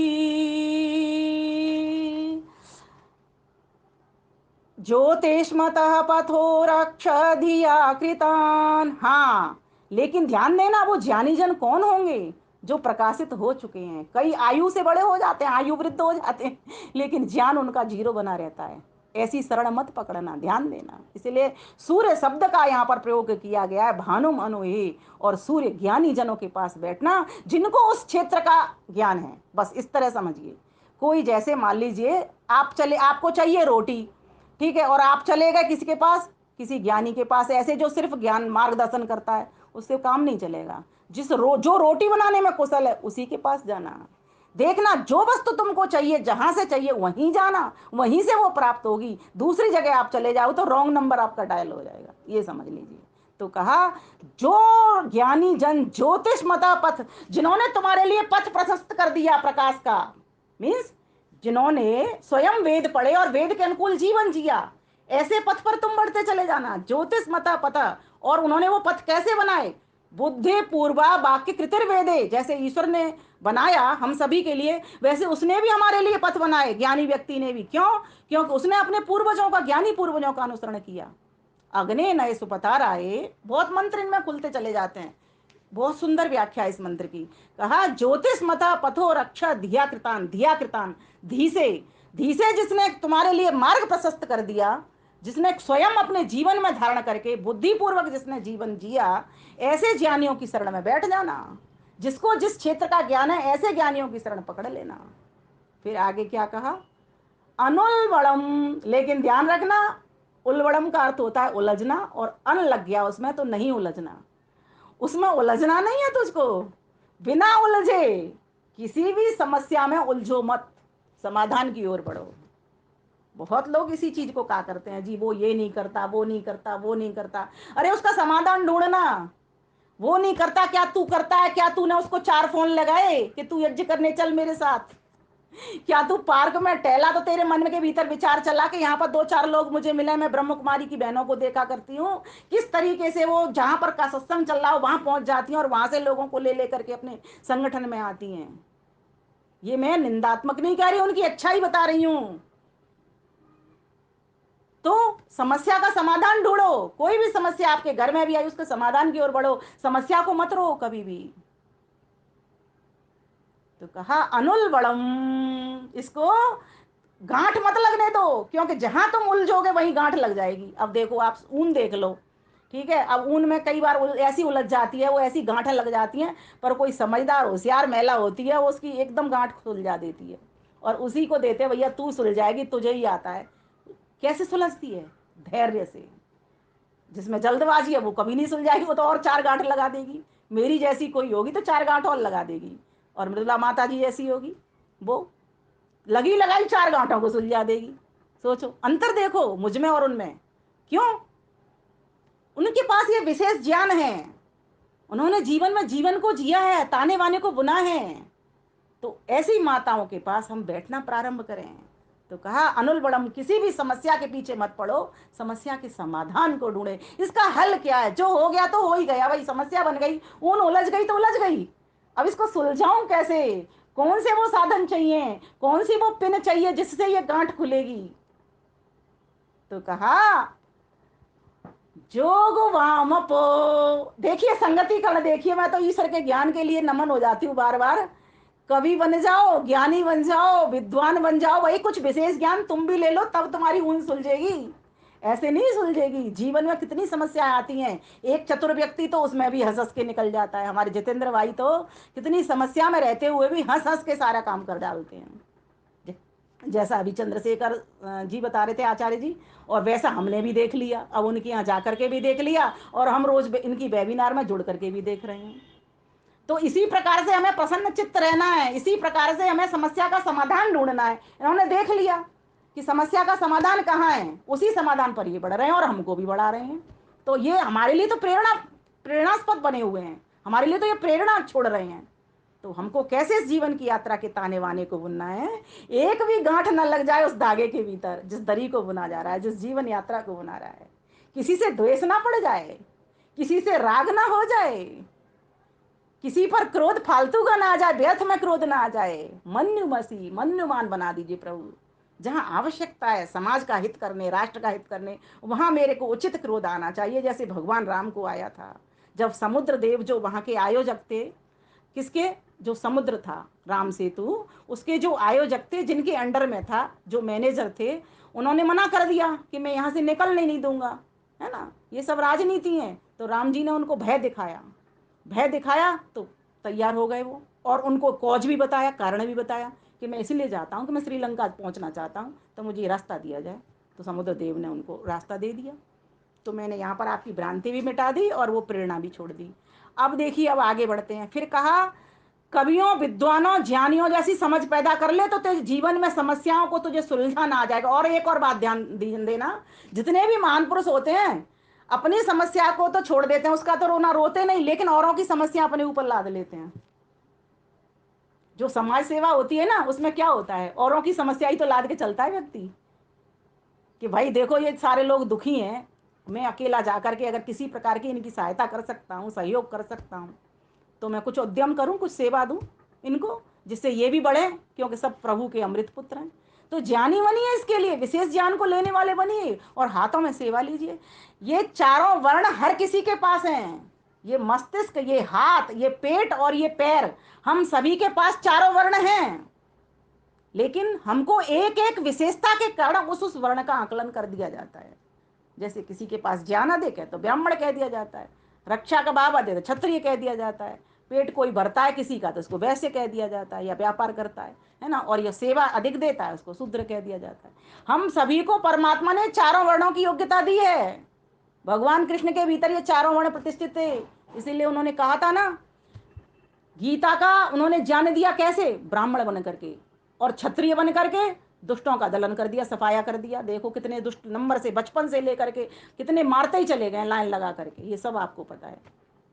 ज्योतिष्मतः पथो रक्ष धिया कृतान। हाँ, लेकिन ध्यान देना, वो ज्ञानी जन कौन होंगे? जो प्रकाशित हो चुके हैं। कई आयु से बड़े हो जाते हैं, आयु वृद्ध हो जाते हैं, लेकिन ज्ञान उनका जीरो बना रहता है। ऐसी शरण मत पकड़ना, ध्यान देना। इसलिए सूर्य शब्द का यहाँ पर प्रयोग किया गया है, भानुम अनुहे। और सूर्य ज्ञानी जनों के पास बैठना, जिनको उस क्षेत्र का ज्ञान है। बस इस तरह समझिए। कोई जैसे मान लीजिए आप चले, आपको चाहिए रोटी, ठीक है, और आप चले गए किसी के पास, किसी ज्ञानी के पास, ऐसे जो सिर्फ ज्ञान मार्गदर्शन करता है, उससे काम नहीं चलेगा। जो रोटी बनाने में कुशल है उसी के पास जाना। देखना, जो वस्तु तुमको चाहिए, जहां से चाहिए वहीं जाना, वहीं से वो प्राप्त होगी। दूसरी जगह आप चले जाओ तो रॉन्ग नंबर आपका डायल हो जाएगा, ये समझ लीजिए। तो कहा, जो ज्ञानी जन ज्योतिष मता पथ, जिन्होंने तुम्हारे लिए पथ प्रशस्त कर दिया प्रकाश का, मीन्स जिन्होंने स्वयं वेद पढ़े और वेद के अनुकूल जीवन जिया, ऐसे पथ पर तुम बढ़ते चले जाना। ज्योतिष मता पथ, और उन्होंने वो पथ कैसे बनाए? बुद्धि पूर्वा वाक्य कृतिर्वेदे, जैसे ईश्वर ने बनाया हम सभी के लिए, वैसे उसने भी हमारे लिए पथ बनाए, ज्ञानी व्यक्ति ने भी। क्यों? क्योंकि उसने अपने पूर्वजों का, ज्ञानी पूर्वजों का अनुसरण किया। अग्ने नए सुपथा राये, बहुत मंत्र इनमें खुलते चले जाते हैं। बहुत सुंदर व्याख्या इस मंत्र की। कहा, ज्योतिष मता पथो रक्षा धिया कृतान। धिया कृतान, धी से जिसने तुम्हारे लिए मार्ग प्रशस्त कर दिया, जिसने स्वयं अपने जीवन में धारण करके बुद्धिपूर्वक जिसने जीवन जिया, ऐसे ज्ञानियों की शरण में बैठ जाना। जिसको जिस क्षेत्र का ज्ञान है, ऐसे ज्ञानियों की शरण पकड़ लेना। फिर आगे क्या कहा? अनुलवड़म, लेकिन ध्यान रखना, उलवड़म का अर्थ होता है उलझना, और अन लग गया उसमें तो नहीं उलझना। उसमें उलझना नहीं है तुझको, बिना उलझे किसी भी समस्या में उलझो मत, समाधान की ओर बढ़ो। बहुत लोग इसी चीज को क्या करते हैं जी, वो ये नहीं करता, वो नहीं करता, वो नहीं करता। अरे उसका समाधान ढूंढना। वो नहीं करता, क्या तू करता है? क्या तूने उसको 4 फोन लगाए कि तू यज्ञ करने चल मेरे साथ? क्या तू पार्क में टहला तो तेरे मन के भीतर विचार चला कि यहाँ पर 2-4 लोग मुझे मिले, मैं ब्रह्म कुमारी की बहनों को देखा करती हूँ, किस तरीके से वो जहां पर का सत्संग चल रहा हो वहां पहुंच जाती हैं और वहां से लोगों को ले लेकर के अपने संगठन में आती हैं। ये मैं निंदात्मक नहीं कह रही, उनकी अच्छाई बता रही हूं। तो समस्या का समाधान ढूंढो। कोई भी समस्या आपके घर में भी आई, उसके समाधान की ओर बढ़ो, समस्या को मत रो कभी भी। तो कहा, अनुल बड़म, इसको गांठ मत लगने दो, क्योंकि जहां तुम उलझोगे वहीं गांठ लग जाएगी। अब देखो, आप ऊन देख लो, ठीक है, अब ऊन में कई बार ऐसी उलझ जाती है, वो ऐसी गांठें लग जाती हैं, पर कोई समझदार होशियार महिला होती है, वो उसकी एकदम गांठ सुलझा देती है, और उसी को देते, भैया तू सुलझाएगी, तुझे ही आता है। कैसे सुलझती है? धैर्य से। जिसमें जल्दबाजी है वो कभी नहीं सुलझाएगी, वो तो और 4 गांठ लगा देगी। मेरी जैसी कोई होगी तो 4 गांठ और लगा देगी, और मृदुला माता जी जैसी होगी, वो लगी लगाई 4 गांठों को सुलझा देगी। सोचो, अंतर देखो मुझ में और उनमें। क्यों? उनके पास ये विशेष ज्ञान है, उन्होंने जीवन में जीवन को जिया है, ताने वाने को बुना है। तो ऐसी माताओं के पास हम बैठना प्रारंभ करें। तो कहा, अनुल बड़म, किसी भी समस्या के पीछे मत पड़ो, समस्या के समाधान को ढूंढे। इसका हल क्या है? जो हो गया तो हो ही गया भाई, समस्या बन गई, ऊन उलझ गई तो उलझ गई। अब इसको सुलझाऊं कैसे? कौन से वो साधन चाहिए, कौन सी वो पिन चाहिए जिससे ये गांठ खुलेगी? तो कहा, जोग वाम पो। देखिए संगति कण, देखिए मैं तो ईश्वर के ज्ञान के लिए नमन हो जाती हूँ बार बार। कवि बन जाओ, ज्ञानी बन जाओ, विद्वान बन जाओ, वही कुछ विशेष ज्ञान तुम भी ले लो, तब तुम्हारी ऊंद सुलझेगी। ऐसे नहीं सुलझेगी। जीवन में कितनी समस्याएं आती हैं। एक चतुर व्यक्ति तो उसमें भी हंस हंस के निकल जाता है। हमारे जितेंद्र भाई तो कितनी समस्या में रहते हुए भी हंस हंस के सारा काम कर डालते हैं। जैसा अभी चंद्रशेखर जी बता रहे थे आचार्य जी, और वैसा हमने भी देख लिया, अब उनके यहाँ जा करके भी देख लिया, और हम रोज इनकी वेबिनार में जुड़ करके भी देख रहे हैं। तो इसी प्रकार से हमें प्रसन्न चित्त रहना है, इसी प्रकार से हमें समस्या का समाधान ढूंढना है। इन्होंने देख लिया कि समस्या का समाधान कहाँ है, उसी समाधान पर ये बढ़ रहे हैं और हमको भी बढ़ा रहे हैं। तो ये हमारे लिए तो प्रेरणास्पद बने हुए हैं, हमारे लिए तो ये प्रेरणा छोड़ रहे हैं। तो हमको कैसे इस जीवन की यात्रा के ताने वाने को बुनना है। एक भी गांठ न लग जाए उस धागे के भीतर जिस दरी को बुना जा रहा है, जिस जीवन यात्रा को बुना रहा है। किसी से द्वेष ना पड़ जाए, किसी से राग ना हो जाए, किसी पर क्रोध फालतू का ना आ जाए, व्यर्थ में क्रोध ना आ जाए। मन्यु मसी मन्युमान बना दीजिए प्रभु। जहां आवश्यकता है समाज का हित करने, राष्ट्र का हित करने, वहां मेरे को उचित क्रोध आना चाहिए, जैसे भगवान राम को आया था। जब समुद्र देव जो वहां के आयोजक थे, किसके, जो समुद्र था राम सेतु, उसके जो आयोजक थे, जिनके अंडर में था, जो मैनेजर थे, उन्होंने मना कर दिया कि मैं यहाँ से निकलने नहीं दूंगा, है ना, ये सब राजनीति है। तो राम जी ने उनको भय दिखाया, भय दिखाया तो तैयार हो गए वो, और उनको कौज भी बताया, कारण भी बताया कि मैं इसलिए जाता हूँ कि मैं श्रीलंका पहुँचना चाहता हूँ, तो मुझे ये रास्ता दिया जाए। तो समुद्र देव ने उनको रास्ता दे दिया। तो मैंने यहाँ पर आपकी भ्रांति भी मिटा दी और वो प्रेरणा भी छोड़ दी। अब देखिए, अब आगे बढ़ते हैं। फिर कहा, कवियों, विद्वानों, ज्ञानियों जैसी समझ पैदा कर ले तो तेरे जीवन में समस्याओं को तुझे सुलझाना आ जाएगा। और एक और बात ध्यान देना, जितने भी महान पुरुष होते हैं अपनी समस्या को तो छोड़ देते हैं, उसका तो रोना रोते नहीं, लेकिन औरों की समस्या अपने ऊपर लाद लेते हैं। जो समाज सेवा होती है ना, उसमें क्या होता है, औरों की समस्या ही तो लाद के चलता है व्यक्ति, कि भाई देखो ये सारे लोग दुखी हैं, मैं अकेला जाकर के अगर किसी प्रकार की इनकी सहायता कर सकता हूँ, सहयोग कर सकता हूँ, तो मैं कुछ उद्यम करूं, कुछ सेवा दूं इनको, जिससे ये भी बढ़े, क्योंकि सब प्रभु के अमृत पुत्र हैं। तो ज्ञानी बनिए, इसके लिए विशेष ज्ञान को लेने वाले बनिए और हाथों में सेवा लीजिए। ये चारों वर्ण हर किसी के पास हैं। ये मस्तिष्क, ये हाथ, ये पेट और ये पैर, हम सभी के पास चारों वर्ण हैं। लेकिन हमको एक एक विशेषता के कारण उस वर्ण का आकलन कर दिया जाता है। जैसे किसी के पास ज्ञान अधिक है तो ब्राह्मण कह दिया जाता है, रक्षा का भाव अधिक है तो क्षत्रिय कह दिया जाता है, पेट कोई भरता है किसी का तो उसको वैश्य कह दिया जाता है या व्यापार करता है ना, और यह सेवा अधिक देता है उसको शूद्र कह दिया जाता है। हम सभी को परमात्मा ने चारों वर्णों की योग्यता दी है। भगवान कृष्ण के भीतर ये चारों वर्ण प्रतिष्ठित थे। इसीलिए उन्होंने कहा था ना, गीता का उन्होंने ज्ञान दिया कैसे, ब्राह्मण बन करके और क्षत्रिय बन करके दुष्टों का दलन कर दिया, सफाया कर दिया। देखो कितने दुष्ट नंबर से बचपन से लेकर के कितने मारते ही चले गए लाइन लगा करके, ये सब आपको पता है।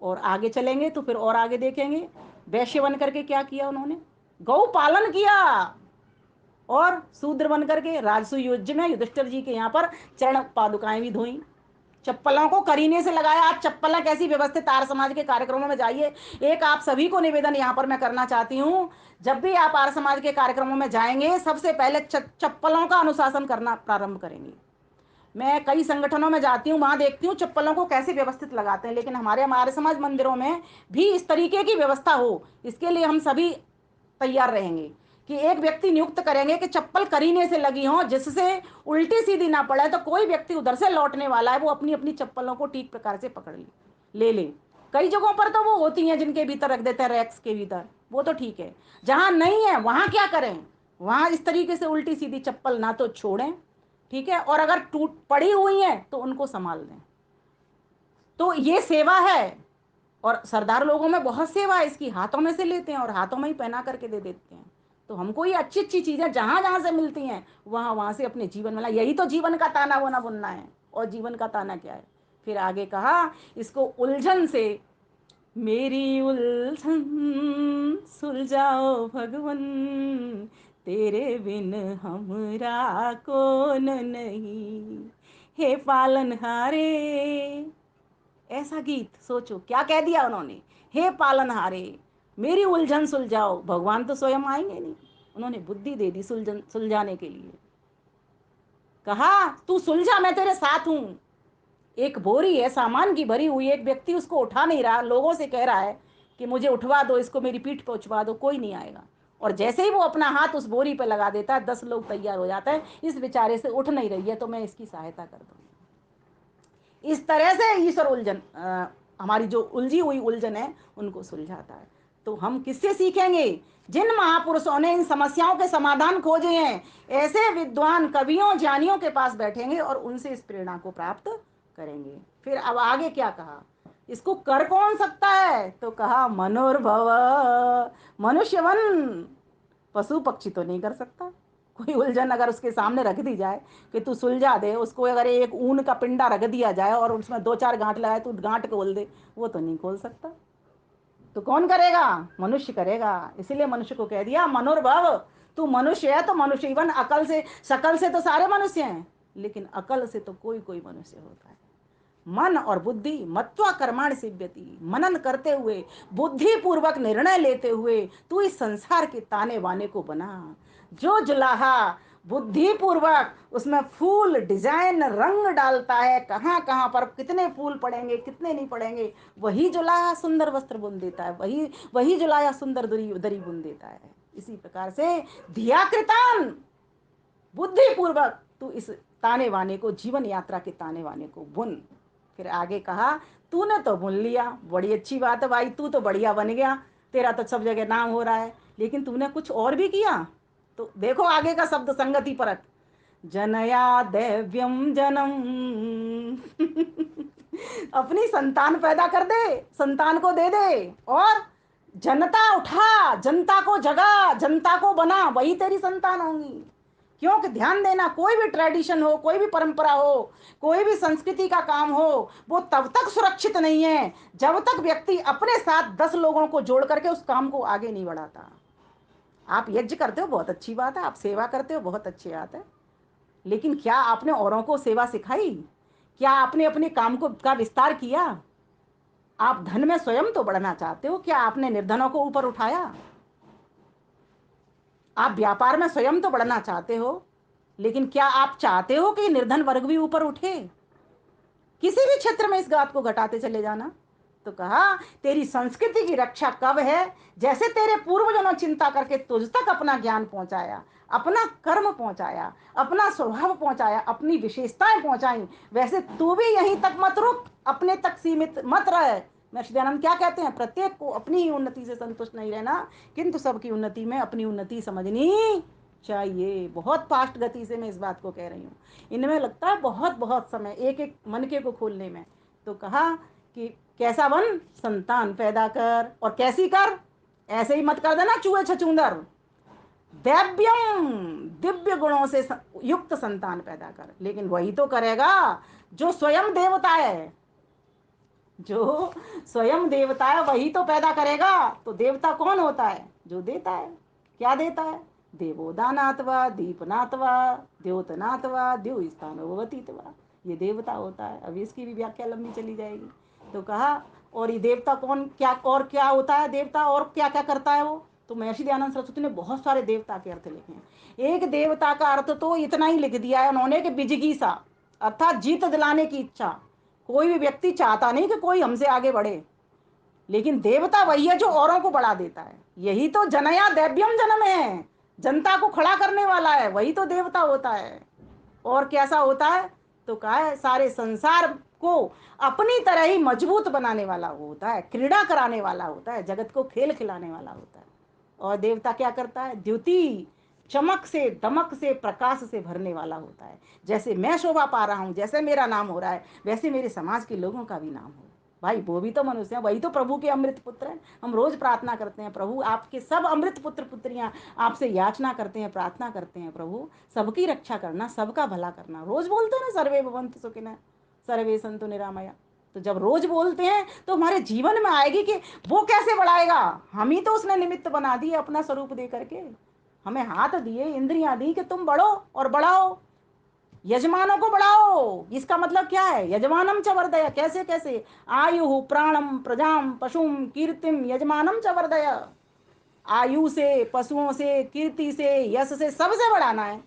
और आगे चलेंगे तो फिर और आगे देखेंगे, वैश्य बन करके क्या किया उन्होंने, गौ पालन किया, और शूद्र बन करके राजसु युद्ध में युधिष्ठिर जी के यहाँ पर चरण पादुकाएं भी धोई, चप्पलों को करीने से लगाया। आज चप्पलें कैसी व्यवस्थित, आर्य समाज के कार्यक्रमों में जाइए। एक आप सभी को निवेदन यहाँ पर मैं करना चाहती हूँ, जब भी आप आर्य समाज के कार्यक्रमों में जाएंगे सबसे पहले चप्पलों का अनुशासन करना प्रारंभ करेंगे। मैं कई संगठनों में जाती हूँ, वहां देखती हूँ चप्पलों को कैसे व्यवस्थित लगाते हैं, लेकिन हमारे आर्य समाज मंदिरों में भी इस तरीके की व्यवस्था हो, इसके लिए हम सभी तैयार रहेंगे कि एक व्यक्ति नियुक्त करेंगे कि चप्पल करीने से लगी हो, जिससे उल्टी सीधी ना पड़े, तो कोई व्यक्ति उधर से लौटने वाला है वो अपनी अपनी चप्पलों को ठीक प्रकार से पकड़ ले। कई जगहों पर तो वो होती हैं जिनके भीतर रख देते हैं रैक्स के भीतर, वो तो ठीक है। जहां नहीं है वहां क्या करें, वहां इस तरीके से उल्टी सीधी चप्पल ना तो छोड़ें, ठीक है, और अगर टूट पड़ी हुई है तो उनको संभाल दें। तो ये सेवा है। और सरदार लोगों में बहुत सेवा है इसकी, हाथों में से लेते हैं और हाथों में ही पहना करके दे देते हैं। तो हमको ये अच्छी अच्छी चीजें जहां जहां से मिलती हैं वहां वहां से अपने जीवन में, यही तो जीवन का ताना बोना बुनना है। और जीवन का ताना क्या है, फिर आगे कहा, इसको उलझन से, मेरी उलझन सुलझाओ भगवन, तेरे बिन हमरा कौन नहीं, हे पालनहारे। ऐसा गीत सोचो क्या कह दिया उन्होंने, हे पालनहारे मेरी उलझन सुलझाओ। भगवान तो स्वयं आएंगे नहीं, उन्होंने बुद्धि दे दी सुलझन सुलझाने के लिए। कहा तू सुलझा, मैं तेरे साथ हूं, एक बोरी है सामान की भरी हुई, एक व्यक्ति उसको उठा नहीं रहा, लोगों से कह रहा है कि मुझे उठवा दो, इसको मेरी पीठ पे उठवा दो, कोई नहीं आएगा। और जैसे ही वो अपना हाथ उस बोरी पे लगा देता है, 10 लोग तैयार हो जाते हैं, इस बेचारे से उठ नहीं रही है तो मैं इसकी सहायता कर दूंगा। इस तरह से ईश्वर उलझन हमारी जो उलझी हुई उलझन है उनको सुलझाता है। तो हम किससे सीखेंगे? जिन महापुरुषों ने इन समस्याओं के समाधान खोजे हैं, ऐसे विद्वान कवियों ज्ञानियों के पास बैठेंगे और उनसे इस प्रेरणा को प्राप्त करेंगे। फिर अब आगे क्या कहा? इसको कर कौन सकता है? तो कहा मनोर्भव, मनुष्य बन। पशु पक्षी तो नहीं कर सकता। कोई उलझन अगर उसके सामने रख दी जाए कि तू सुलझा दे, उसको अगर एक ऊन का पिंडा रख दिया जाए और उसमें 2-4 गांठ लगाए तो गांठ खोल दे, वो तो नहीं खोल सकता। तो कौन करेगा? मनुष्य करेगा। इसीलिए मनुष्य को कह दिया मनोर्भव। तू मनुष्य है तो मनुष्य इवन अकल से, शकल से तो सारे मनुष्य हैं, लेकिन अकल से तो कोई कोई मनुष्य होता है। मन और बुद्धि मत्वा कर्माण सिद्ध्यति, मनन करते हुए, बुद्धि पूर्वक निर्णय लेते हुए तू इस संसार के ताने बाने को बना। जो जुलाहा बुद्धि पूर्वक उसमें फूल डिजाइन रंग डालता है, कहाँ कहाँ पर कितने फूल पड़ेंगे कितने नहीं पड़ेंगे, वही जुलाहा सुंदर वस्त्र बुन देता है, वही वही जुलाहा सुंदर दरी दरी बुन देता है। इसी प्रकार से धिया कृतान, बुद्धि पूर्वक तू इस ताने वाने को, जीवन यात्रा के ताने वाने को बुन। फिर आगे कहा तूने तो बुन लिया, बड़ी अच्छी बात है भाई, तू तो बढ़िया बन गया, तेरा तो सब जगह नाम हो रहा है, लेकिन तूने कुछ और भी किया। तो देखो आगे का शब्द संगति परक, जनया दैव्यम जनम अपनी संतान पैदा कर दे, संतान को दे दे, और जनता उठा, जनता को जगा, जनता को बना, वही तेरी संतान होंगी। क्योंकि ध्यान देना, कोई भी ट्रेडिशन हो, कोई भी परंपरा हो, कोई भी संस्कृति का काम हो, वो तब तक सुरक्षित नहीं है जब तक व्यक्ति अपने साथ 10 लोगों को जोड़ करके उस काम को आगे नहीं बढ़ाता। आप यज्ञ करते हो बहुत अच्छी बात है, आप सेवा करते हो बहुत अच्छी बात है, लेकिन क्या आपने औरों को सेवा सिखाई? क्या आपने अपने काम को का विस्तार किया? आप धन में स्वयं तो बढ़ना चाहते हो, क्या आपने निर्धनों को ऊपर उठाया? आप व्यापार में स्वयं तो बढ़ना चाहते हो, लेकिन क्या आप चाहते हो कि निर्धन वर्ग भी ऊपर उठे? किसी भी क्षेत्र में इस बात को घटाते चले जाना। तो कहा तेरी संस्कृति की रक्षा कब है? जैसे तेरे पूर्वजों चिंता करके तुझ तक अपना ज्ञान पहुंचाया, अपना कर्म पहुंचाया, अपना स्वभाव पहुंचाया, अपनी विशेषताएं पहुंचाई, वैसे तू भी यहीं तक मत रुक, अपने तक सीमित मत रहे। महर्षि दयानंद क्या कहते हैं? प्रत्येक को अपनी ही उन्नति से संतुष्ट नहीं रहना, किंतु सबकी उन्नति में अपनी उन्नति समझनी चाहिए। बहुत फास्ट गति से मैं इस बात को कह रही हूँ, इनमें लगता है बहुत बहुत समय एक एक मनके को खोलने में। तो कहा कि कैसा बन? संतान पैदा कर, और कैसी कर? ऐसे ही मत कर देना चूहे छछूंदर। दैव्यम, दिव्य गुणों से युक्त संतान पैदा कर, लेकिन वही तो करेगा जो स्वयं देवता है। जो स्वयं देवता है वही तो पैदा करेगा। तो देवता कौन होता है? जो देता है। क्या देता है? देवो दानात्वा दीपनात्वा द्योतनात्वा द्यो स्थानोवतीत्वा, ये देवता होता है। अब इसकी भी व्याख्या लंबी चली जाएगी। तो कहा और ये देवता कौन, क्या और क्या होता है देवता, और क्या क्या करता है वो? तो महर्षि दयानंद सरस्वती ने बहुत सारे देवता के अर्थ लिखे हैं। एक देवता का अर्थ तो इतना ही लिख दिया है उन्होंने कि बिजगीसा, अर्थात जीत दिलाने की इच्छा। कोई भी व्यक्ति चाहता नहीं कि कोई हमसे आगे बढ़े, लेकिन देवता वही है जो औरों को बढ़ा देता है। यही तो जनया दैव्यम जन्म है, जनता को खड़ा करने वाला है, वही तो देवता होता है। और कैसा होता है? तो कहा है सारे संसार को अपनी तरह ही मजबूत बनाने वाला होता है, क्रीड़ा कराने वाला होता है, जगत को खेल खिलाने वाला होता है। और देवता क्या करता है? द्युति, चमक से, दमक से, प्रकाश से भरने वाला होता है। जैसे मैं शोभा पा रहा हूं, जैसे मेरा नाम हो रहा है, वैसे मेरे समाज के लोगों का भी नाम हो। भाई वो भी तो मनुष्य हैं, वही तो प्रभु के अमृत पुत्र हैं। हम रोज प्रार्थना करते हैं, प्रभु आपके सब अमृत पुत्र पुत्रियां आपसे याचना करते हैं, प्रार्थना करते हैं, प्रभु सबकी रक्षा करना, सबका भला करना। रोज बोलते हैं ना सर्वे भवन्तु सुखिनः सर्वे सन्तु निरामया। तो जब रोज बोलते हैं तो हमारे जीवन में आएगी कि वो कैसे बढ़ाएगा? हम ही तो उसने निमित्त बना दिए अपना स्वरूप दे करके। हमें हाथ दिए, इंद्रियां दी कि तुम बढ़ो और बढ़ाओ, यजमानों को बढ़ाओ। इसका मतलब क्या है? यजमानम च वर्धय। कैसे कैसे? आयु प्राणम प्रजाम पशुम कीर्तिम यजमानम च वर्धय। आयु से, पशुओं से, कीर्ति से, यश से, सबसे बढ़ाना है।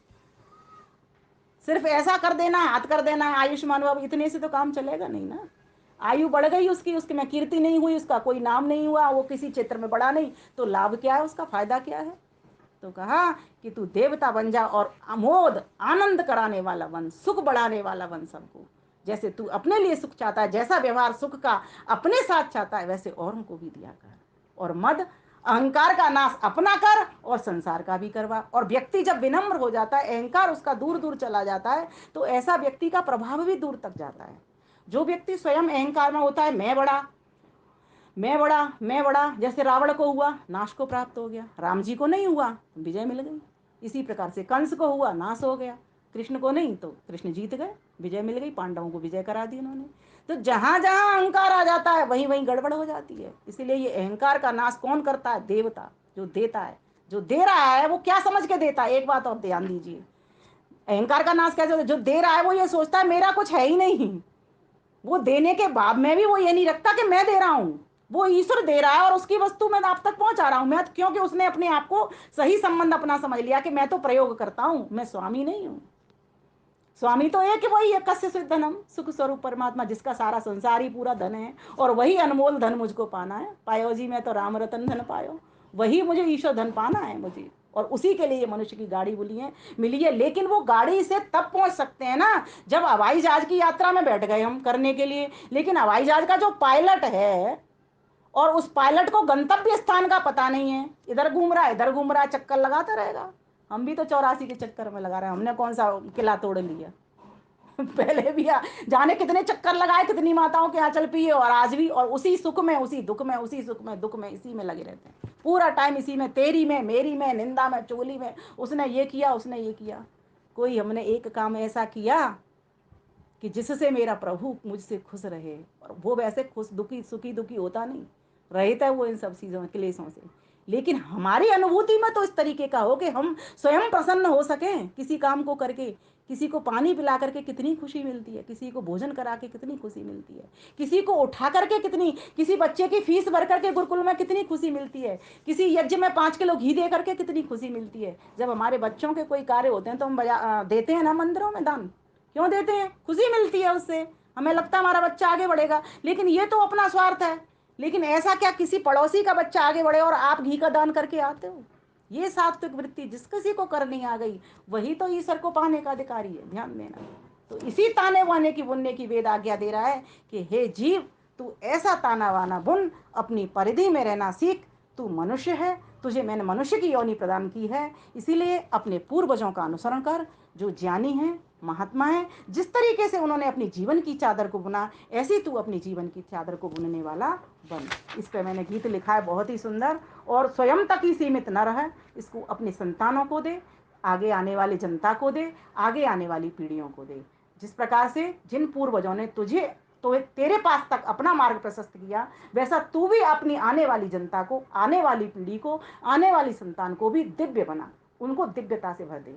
सिर्फ ऐसा कर देना, हाथ कर देना, आयुष्मान बाबू, इतने से तो काम चलेगा नहीं ना। आयु बढ़ गई उसकी, उसकी में कीर्ति नहीं हुई, उसका कोई नाम नहीं हुआ, वो किसी क्षेत्र में बढ़ा नहीं, तो लाभ क्या है, उसका फायदा क्या है। तो कहा कि तू देवता बन जा और अमोद आनंद कराने वाला बन, सुख बढ़ाने वाला बन सबको। जैसे तू अपने लिए सुख चाहता है, जैसा व्यवहार सुख का अपने साथ चाहता है, वैसे औरों को भी दिया कर। और मद अहंकार का नाश अपना कर और संसार का भी करवा। और व्यक्ति जब विनम्र हो जाता है, अहंकार उसका दूर दूर चला जाता है, तो ऐसा व्यक्ति का प्रभाव भी दूर तक जाता है। जो व्यक्ति स्वयं अहंकार में होता है, मैं बड़ा, मैं बड़ा, मैं बड़ा, जैसे रावण को हुआ नाश को प्राप्त हो गया, राम जी को नहीं हुआ विजय मिल गई। इसी प्रकार से कंस को हुआ नाश हो गया, कृष्ण को नहीं तो कृष्ण जीत गए, विजय मिल गई, पांडवों को विजय करा दी उन्होंने। तो जहां जहां अहंकार आ जाता है वहीं वहीं गड़बड़ हो जाती है। इसीलिए ये अहंकार का नाश कौन करता है, देवता जो देता है। जो दे रहा है वो क्या समझ के देता है, एक बात और ध्यान दीजिए, अहंकार का नाश कैसे होता है, जो दे रहा है वो ये सोचता है मेरा कुछ है ही नहीं। वो देने के बाद में भी वो ये नहीं रखता कि मैं दे रहा हूं, वो ईश्वर दे रहा है और उसकी वस्तु मैं आप तक पहुंचा रहा हूं मैं, क्योंकि उसने अपने आप को सही संबंध अपना समझ लिया कि मैं तो प्रयोग करता हूं, मैं स्वामी नहीं हूं। स्वामी तो एक वही है, कस्य सिद्धनम, सुख स्वरूप परमात्मा, जिसका सारा संसार ही पूरा धन है, और वही अनमोल धन मुझको पाना है। पायो जी मैं तो राम रतन धन पायो, वही मुझे ईश्वर धन पाना है मुझे। और उसी के लिए मनुष्य की गाड़ी बोली है, मिली है। लेकिन वो गाड़ी से तब पहुंच सकते हैं ना जब हवाई जहाज की यात्रा में बैठ गए हम करने के लिए। लेकिन हवाई जहाज का जो पायलट है, और उस पायलट को गंतव्य स्थान का पता नहीं है, इधर घूम रहा है इधर घूम रहा है, चक्कर लगाता रहेगा। हम भी तो 84 के चक्कर में लगा रहे हैं, हमने कौन सा किला तोड़ लिया। पहले भी जाने कितने चक्कर लगाए, कितनी माताओं के यहाँ चल पिए, और आज भी, और उसी सुख में उसी दुख में, उसी सुख में दुख में, इसी में लगे रहते हैं पूरा टाइम, इसी में, तेरी में मेरी में, निंदा में चोली में, उसने ये किया उसने ये किया। कोई हमने एक काम ऐसा किया कि जिससे मेरा प्रभु मुझसे खुश रहे, और वो वैसे खुश दुखी सुखी दुखी होता नहीं, रहता है वो इन सब चीज़ों क्लेशों से। लेकिन हमारी अनुभूति में तो इस तरीके का हो कि हम स्वयं प्रसन्न हो सकें किसी काम को करके। किसी को पानी पिला करके कितनी खुशी मिलती है, किसी को भोजन करा के कितनी खुशी मिलती है, किसी को उठा करके कितनी, किसी बच्चे की फीस भर करके गुरुकुल में कितनी खुशी मिलती है, किसी यज्ञ में 5 किलो घी दे करके कितनी खुशी मिलती है। जब हमारे बच्चों के कोई कार्य होते हैं तो हम देते हैं ना मंदिरों में दान, क्यों देते हैं, खुशी मिलती है उससे, हमें लगता है हमारा बच्चा आगे बढ़ेगा। लेकिन ये तो अपना स्वार्थ है। लेकिन ऐसा क्या किसी पड़ोसी का बच्चा आगे बढ़े और आप घी का दान करके आते हो। ये सात्विक वृत्ति जिस किसी को करनी आ गई, वही तो ईश्वर को पाने का अधिकारी है, ध्यान देना। तो इसी ताने वाने की बुनने की वेद आज्ञा दे रहा है कि हे जीव, तू ऐसा ताना वाना बुन, अपनी परिधि में रहना सीख। तू मनुष्य है, तुझे मैंने मनुष्य की योनि प्रदान की है, इसीलिए अपने पूर्वजों का अनुसरण कर, जो ज्ञानी हैं, महात्मा है, जिस तरीके से उन्होंने अपनी जीवन की चादर को बुना, ऐसी तू अपनी जीवन की चादर को बुनने वाला बन। इस पर मैंने गीत लिखा है बहुत ही सुंदर, और स्वयं तक ही सीमित न रहे, इसको अपने संतानों को दे, आगे आने वाली जनता को दे, आगे आने वाली पीढ़ियों को दे। जिस प्रकार से जिन पूर्वजों ने तुझे तो तेरे पास तक अपना मार्ग प्रशस्त किया, वैसा तू भी अपनी आने वाली जनता को, आने वाली पीढ़ी को, आने वाली संतान को भी दिव्य बना, उनको दिव्यता से भर दे।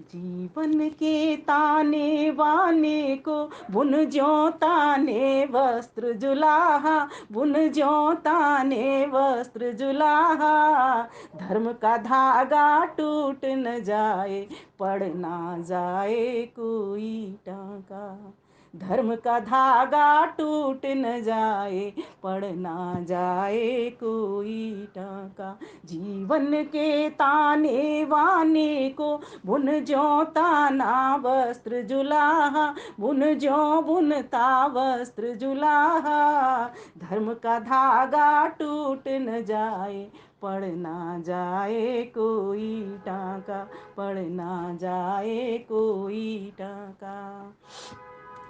जीवन के ताने बाने को बुन ज्यों ताने वस्त्र जुलाहा, बुन ज्यों ताने वस्त्र जुलाहा। धर्म का धागा टूट न जाए, पड़ ना जाए कोई टांका। धर्म का धागा टूट न जाए, पड़ ना जाए कोई टांका। जीवन के ताने बाने को बुन ज्यों ताना वस्त्र जुलाहा, बुन ज्यों बुनता वस्त्र जुलाहा। धर्म का धागा टूट न जाए, पड़ ना जाए कोई टांका, पड़ ना जाए कोई टांका।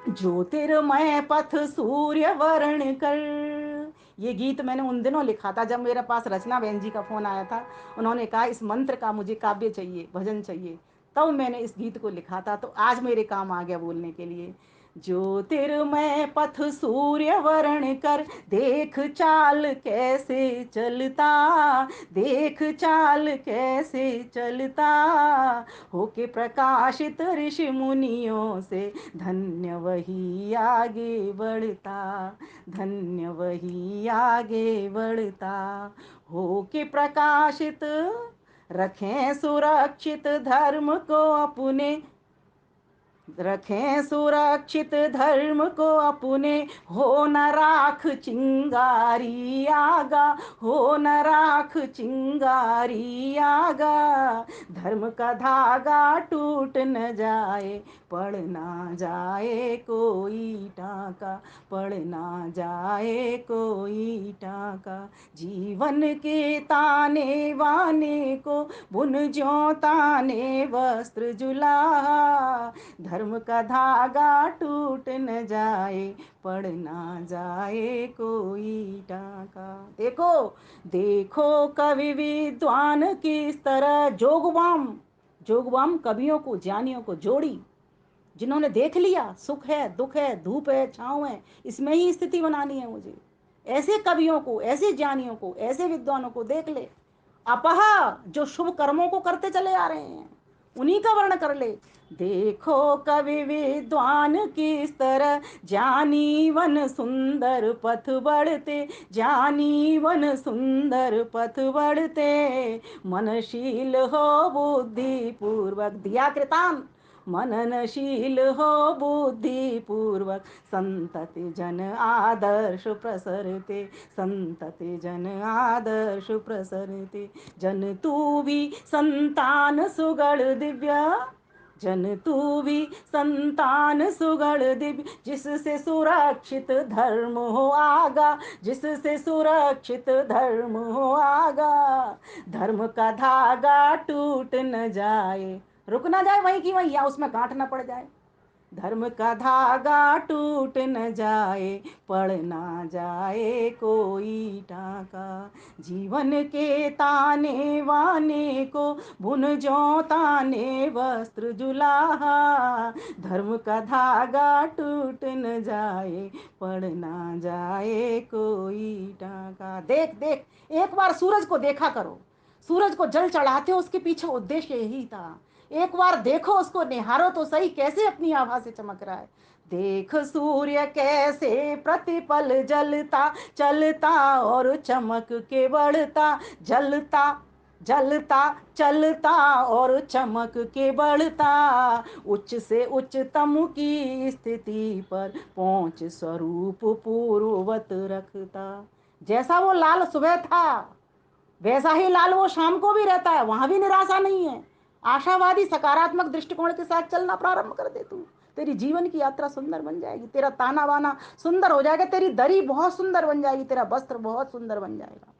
ज्योतिर्मय पथ सूर्य वर्ण कर। ये गीत मैंने उन दिनों लिखा था जब मेरे पास रचना बहन जी का फोन आया था, उन्होंने कहा इस मंत्र का मुझे काव्य चाहिए, भजन चाहिए, तब मैंने इस गीत को लिखा था, तो आज मेरे काम आ गया बोलने के लिए। ज्योतिर्मय पथ सूर्य वर्ण कर, देख चाल कैसे चलता, देख चाल कैसे चलता। होके प्रकाशित ऋषि मुनियों से, धन्य वही आगे बढ़ता, धन्य वही आगे बढ़ता। होके प्रकाशित, रखें सुरक्षित धर्म को अपने, रखें सुरक्षित धर्म को अपने, हो न राख चिंगारी आगा, हो न राख चिंगारी आगा। धर्म का धागा टूट न जाए, पड़ ना जाए कोई टाका, पड़ ना जाए कोई टाका। जीवन के ताने वाने को बुन ज्यों ताने वस्त्र जुलाहा, धर्म का धागा टूट न जाए, पड़ ना जाए कोई टाका। देखो देखो कवि विद्वान किस तरह जोगवाम, जोगवाम कवियों को ज्ञानियों को जोड़ी, जिन्होंने देख लिया सुख है दुख है धूप है छाँव है, इसमें ही स्थिति बनानी है मुझे। ऐसे कवियों को, ऐसे ज्ञानियों को, ऐसे विद्वानों को देख ले। अपह जो शुभ कर्मों को करते चले आ रहे हैं, उन्हीं का वर्ण कर ले। देखो कवि विद्वान किस तरह जानी वन सुंदर पथ बढ़ते, जानी वन सुंदर पथ बढ़ते। मनशील हो बुद्धि पूर्वक, दिया कृतान, मननशील हो बुद्धि पूर्वक, संतति जन आदर्श प्रसरते, संतति जन आदर्श प्रसरते। जन तू भी संतान सुगढ़ दिव्य, जन तू भी संतान सुगढ़ दिव्य, जिससे सुरक्षित धर्म हो आगा, जिससे सुरक्षित धर्म हो आगा। धर्म का धागा टूट न जाए, रुक ना जाए वहीं की वहीं, या उसमें गांठ ना पड़ जाए। धर्म का धागा टूट न जाए, पड़ ना जाए कोई टाका। जीवन के ताने वाने को बुन ज्यों ताने वस्त्र जुलाहा, धर्म का धागा टूट न जाए, पड़ ना जाए कोई टाका। देख देख, एक बार सूरज को देखा करो, सूरज को जल चढ़ाते हो उसके पीछे उद्देश्य यही था। एक बार देखो उसको, निहारो तो सही कैसे अपनी आभा से चमक रहा है। देख सूर्य कैसे प्रतिपल जलता चलता और चमक के बढ़ता, जलता जलता चलता और चमक के बढ़ता। उच्च से उच्चतम की स्थिति पर पहुंच स्वरूप पूर्ववत रखता। जैसा वो लाल सुबह था, वैसा ही लाल वो शाम को भी रहता है, वहां भी निराशा नहीं है। आशावादी सकारात्मक दृष्टिकोण के साथ चलना प्रारंभ कर दे तू, तेरी जीवन की यात्रा सुंदर बन जाएगी, तेरा ताना बाना सुंदर हो जाएगा, तेरी दरी बहुत सुंदर बन जाएगी, तेरा वस्त्र बहुत सुंदर बन जाएगा।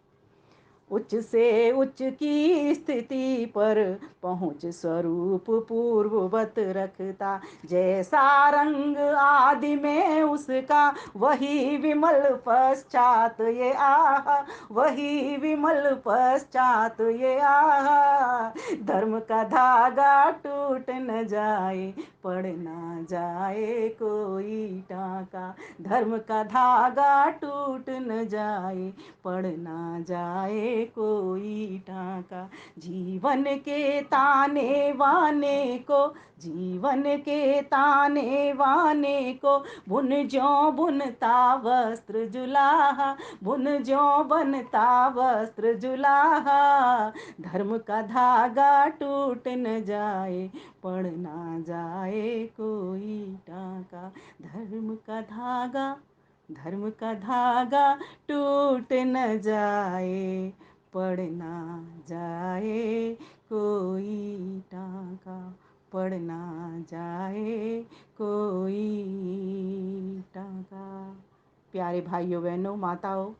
उच्च से उच्च की स्थिति पर पहुँच स्वरूप पूर्ववत रखता। जैसा रंग आदि में उसका, वही विमल पश्चात ये आहा, वही विमल पश्चात ये आहा। धर्म का धागा टूट न जाए, पड़ ना जाए कोई टाका। धर्म का धागा टूट न जाए, पड़ ना जाए कोई टाका। जीवन के ताने वाने को, जीवन के ताने वाने को बुन ज्यों बुनता वस्त्र जुलाहा, बुन ज्यों बनता वस्त्र जुलाहा। धर्म का धागा टूट न जाए, पड़ ना जाए कोई टाका। धर्म का धागा, धर्म का धागा टूट न जाए, पड़ ना जाए कोई टाका, पड़ ना जाए कोई टाका। प्यारे भाइयों बहनों माताओं,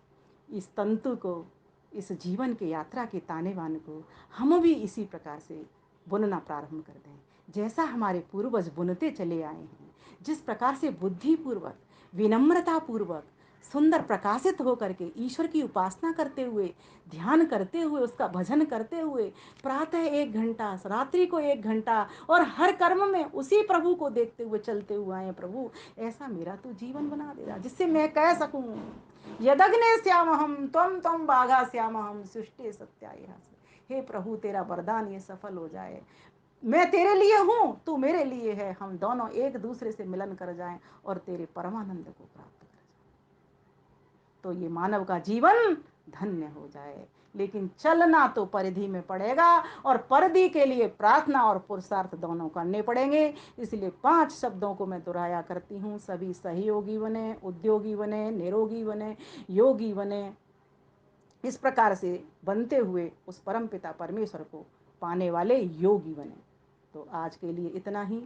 इस तंतु को, इस जीवन के यात्रा के ताने बाने को हम भी इसी प्रकार से बुनना प्रारंभ कर दें, जैसा हमारे पूर्वज बुनते चले आए हैं। जिस प्रकार से बुद्धिपूर्वक, विनम्रतापूर्वक, सुंदर प्रकाशित होकर के ईश्वर की उपासना करते हुए, ध्यान करते हुए, उसका भजन करते हुए, प्रातः 1 घंटा, रात्रि को 1 घंटा, और हर कर्म में उसी प्रभु को देखते हुए चलते हुए आए। प्रभु ऐसा मेरा तो जीवन बना देगा, जिससे मैं कह सकूं यदग्ने श्यामहम त्वम त्वम बाघा श्यामहम सृष्टि सत्याय। हे प्रभु तेरा वरदान ये सफल हो जाए, मैं तेरे लिए हूं तू मेरे लिए है, हम दोनों एक दूसरे से मिलन कर जाएं और तेरे परमानंद को प्राप्त कर जाएं, तो ये मानव का जीवन धन्य हो जाए। लेकिन चलना तो परिधि में पड़ेगा, और परिधि के लिए प्रार्थना और पुरुषार्थ दोनों करने पड़ेंगे। इसलिए 5 शब्दों को मैं दोहराया करती हूँ, सभी सहयोगी बने, उद्योगी बने, निरोगी बने, योगी बने। इस प्रकार से बनते हुए उस परम पिता परमेश्वर को पाने वाले योगी बने। तो आज के लिए इतना ही।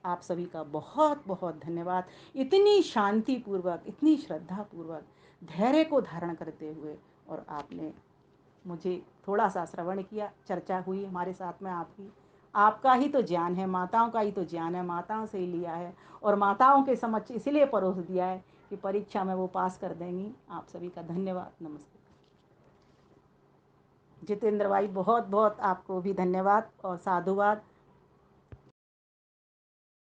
आप सभी का बहुत बहुत धन्यवाद। इतनी शांतिपूर्वक, इतनी श्रद्धापूर्वक धैर्य को धारण करते हुए, और आपने मुझे थोड़ा सा श्रवण किया, चर्चा हुई हमारे साथ में आपकी। आपका ही तो ज्ञान है, माताओं का ही तो ज्ञान है, माताओं से ही लिया है, और माताओं के समक्ष इसलिए परोस दिया है कि परीक्षा में वो पास कर देंगी। आप सभी का धन्यवाद। नमस्ते। जितेंद्र भाई, बहुत बहुत आपको भी धन्यवाद और साधुवाद।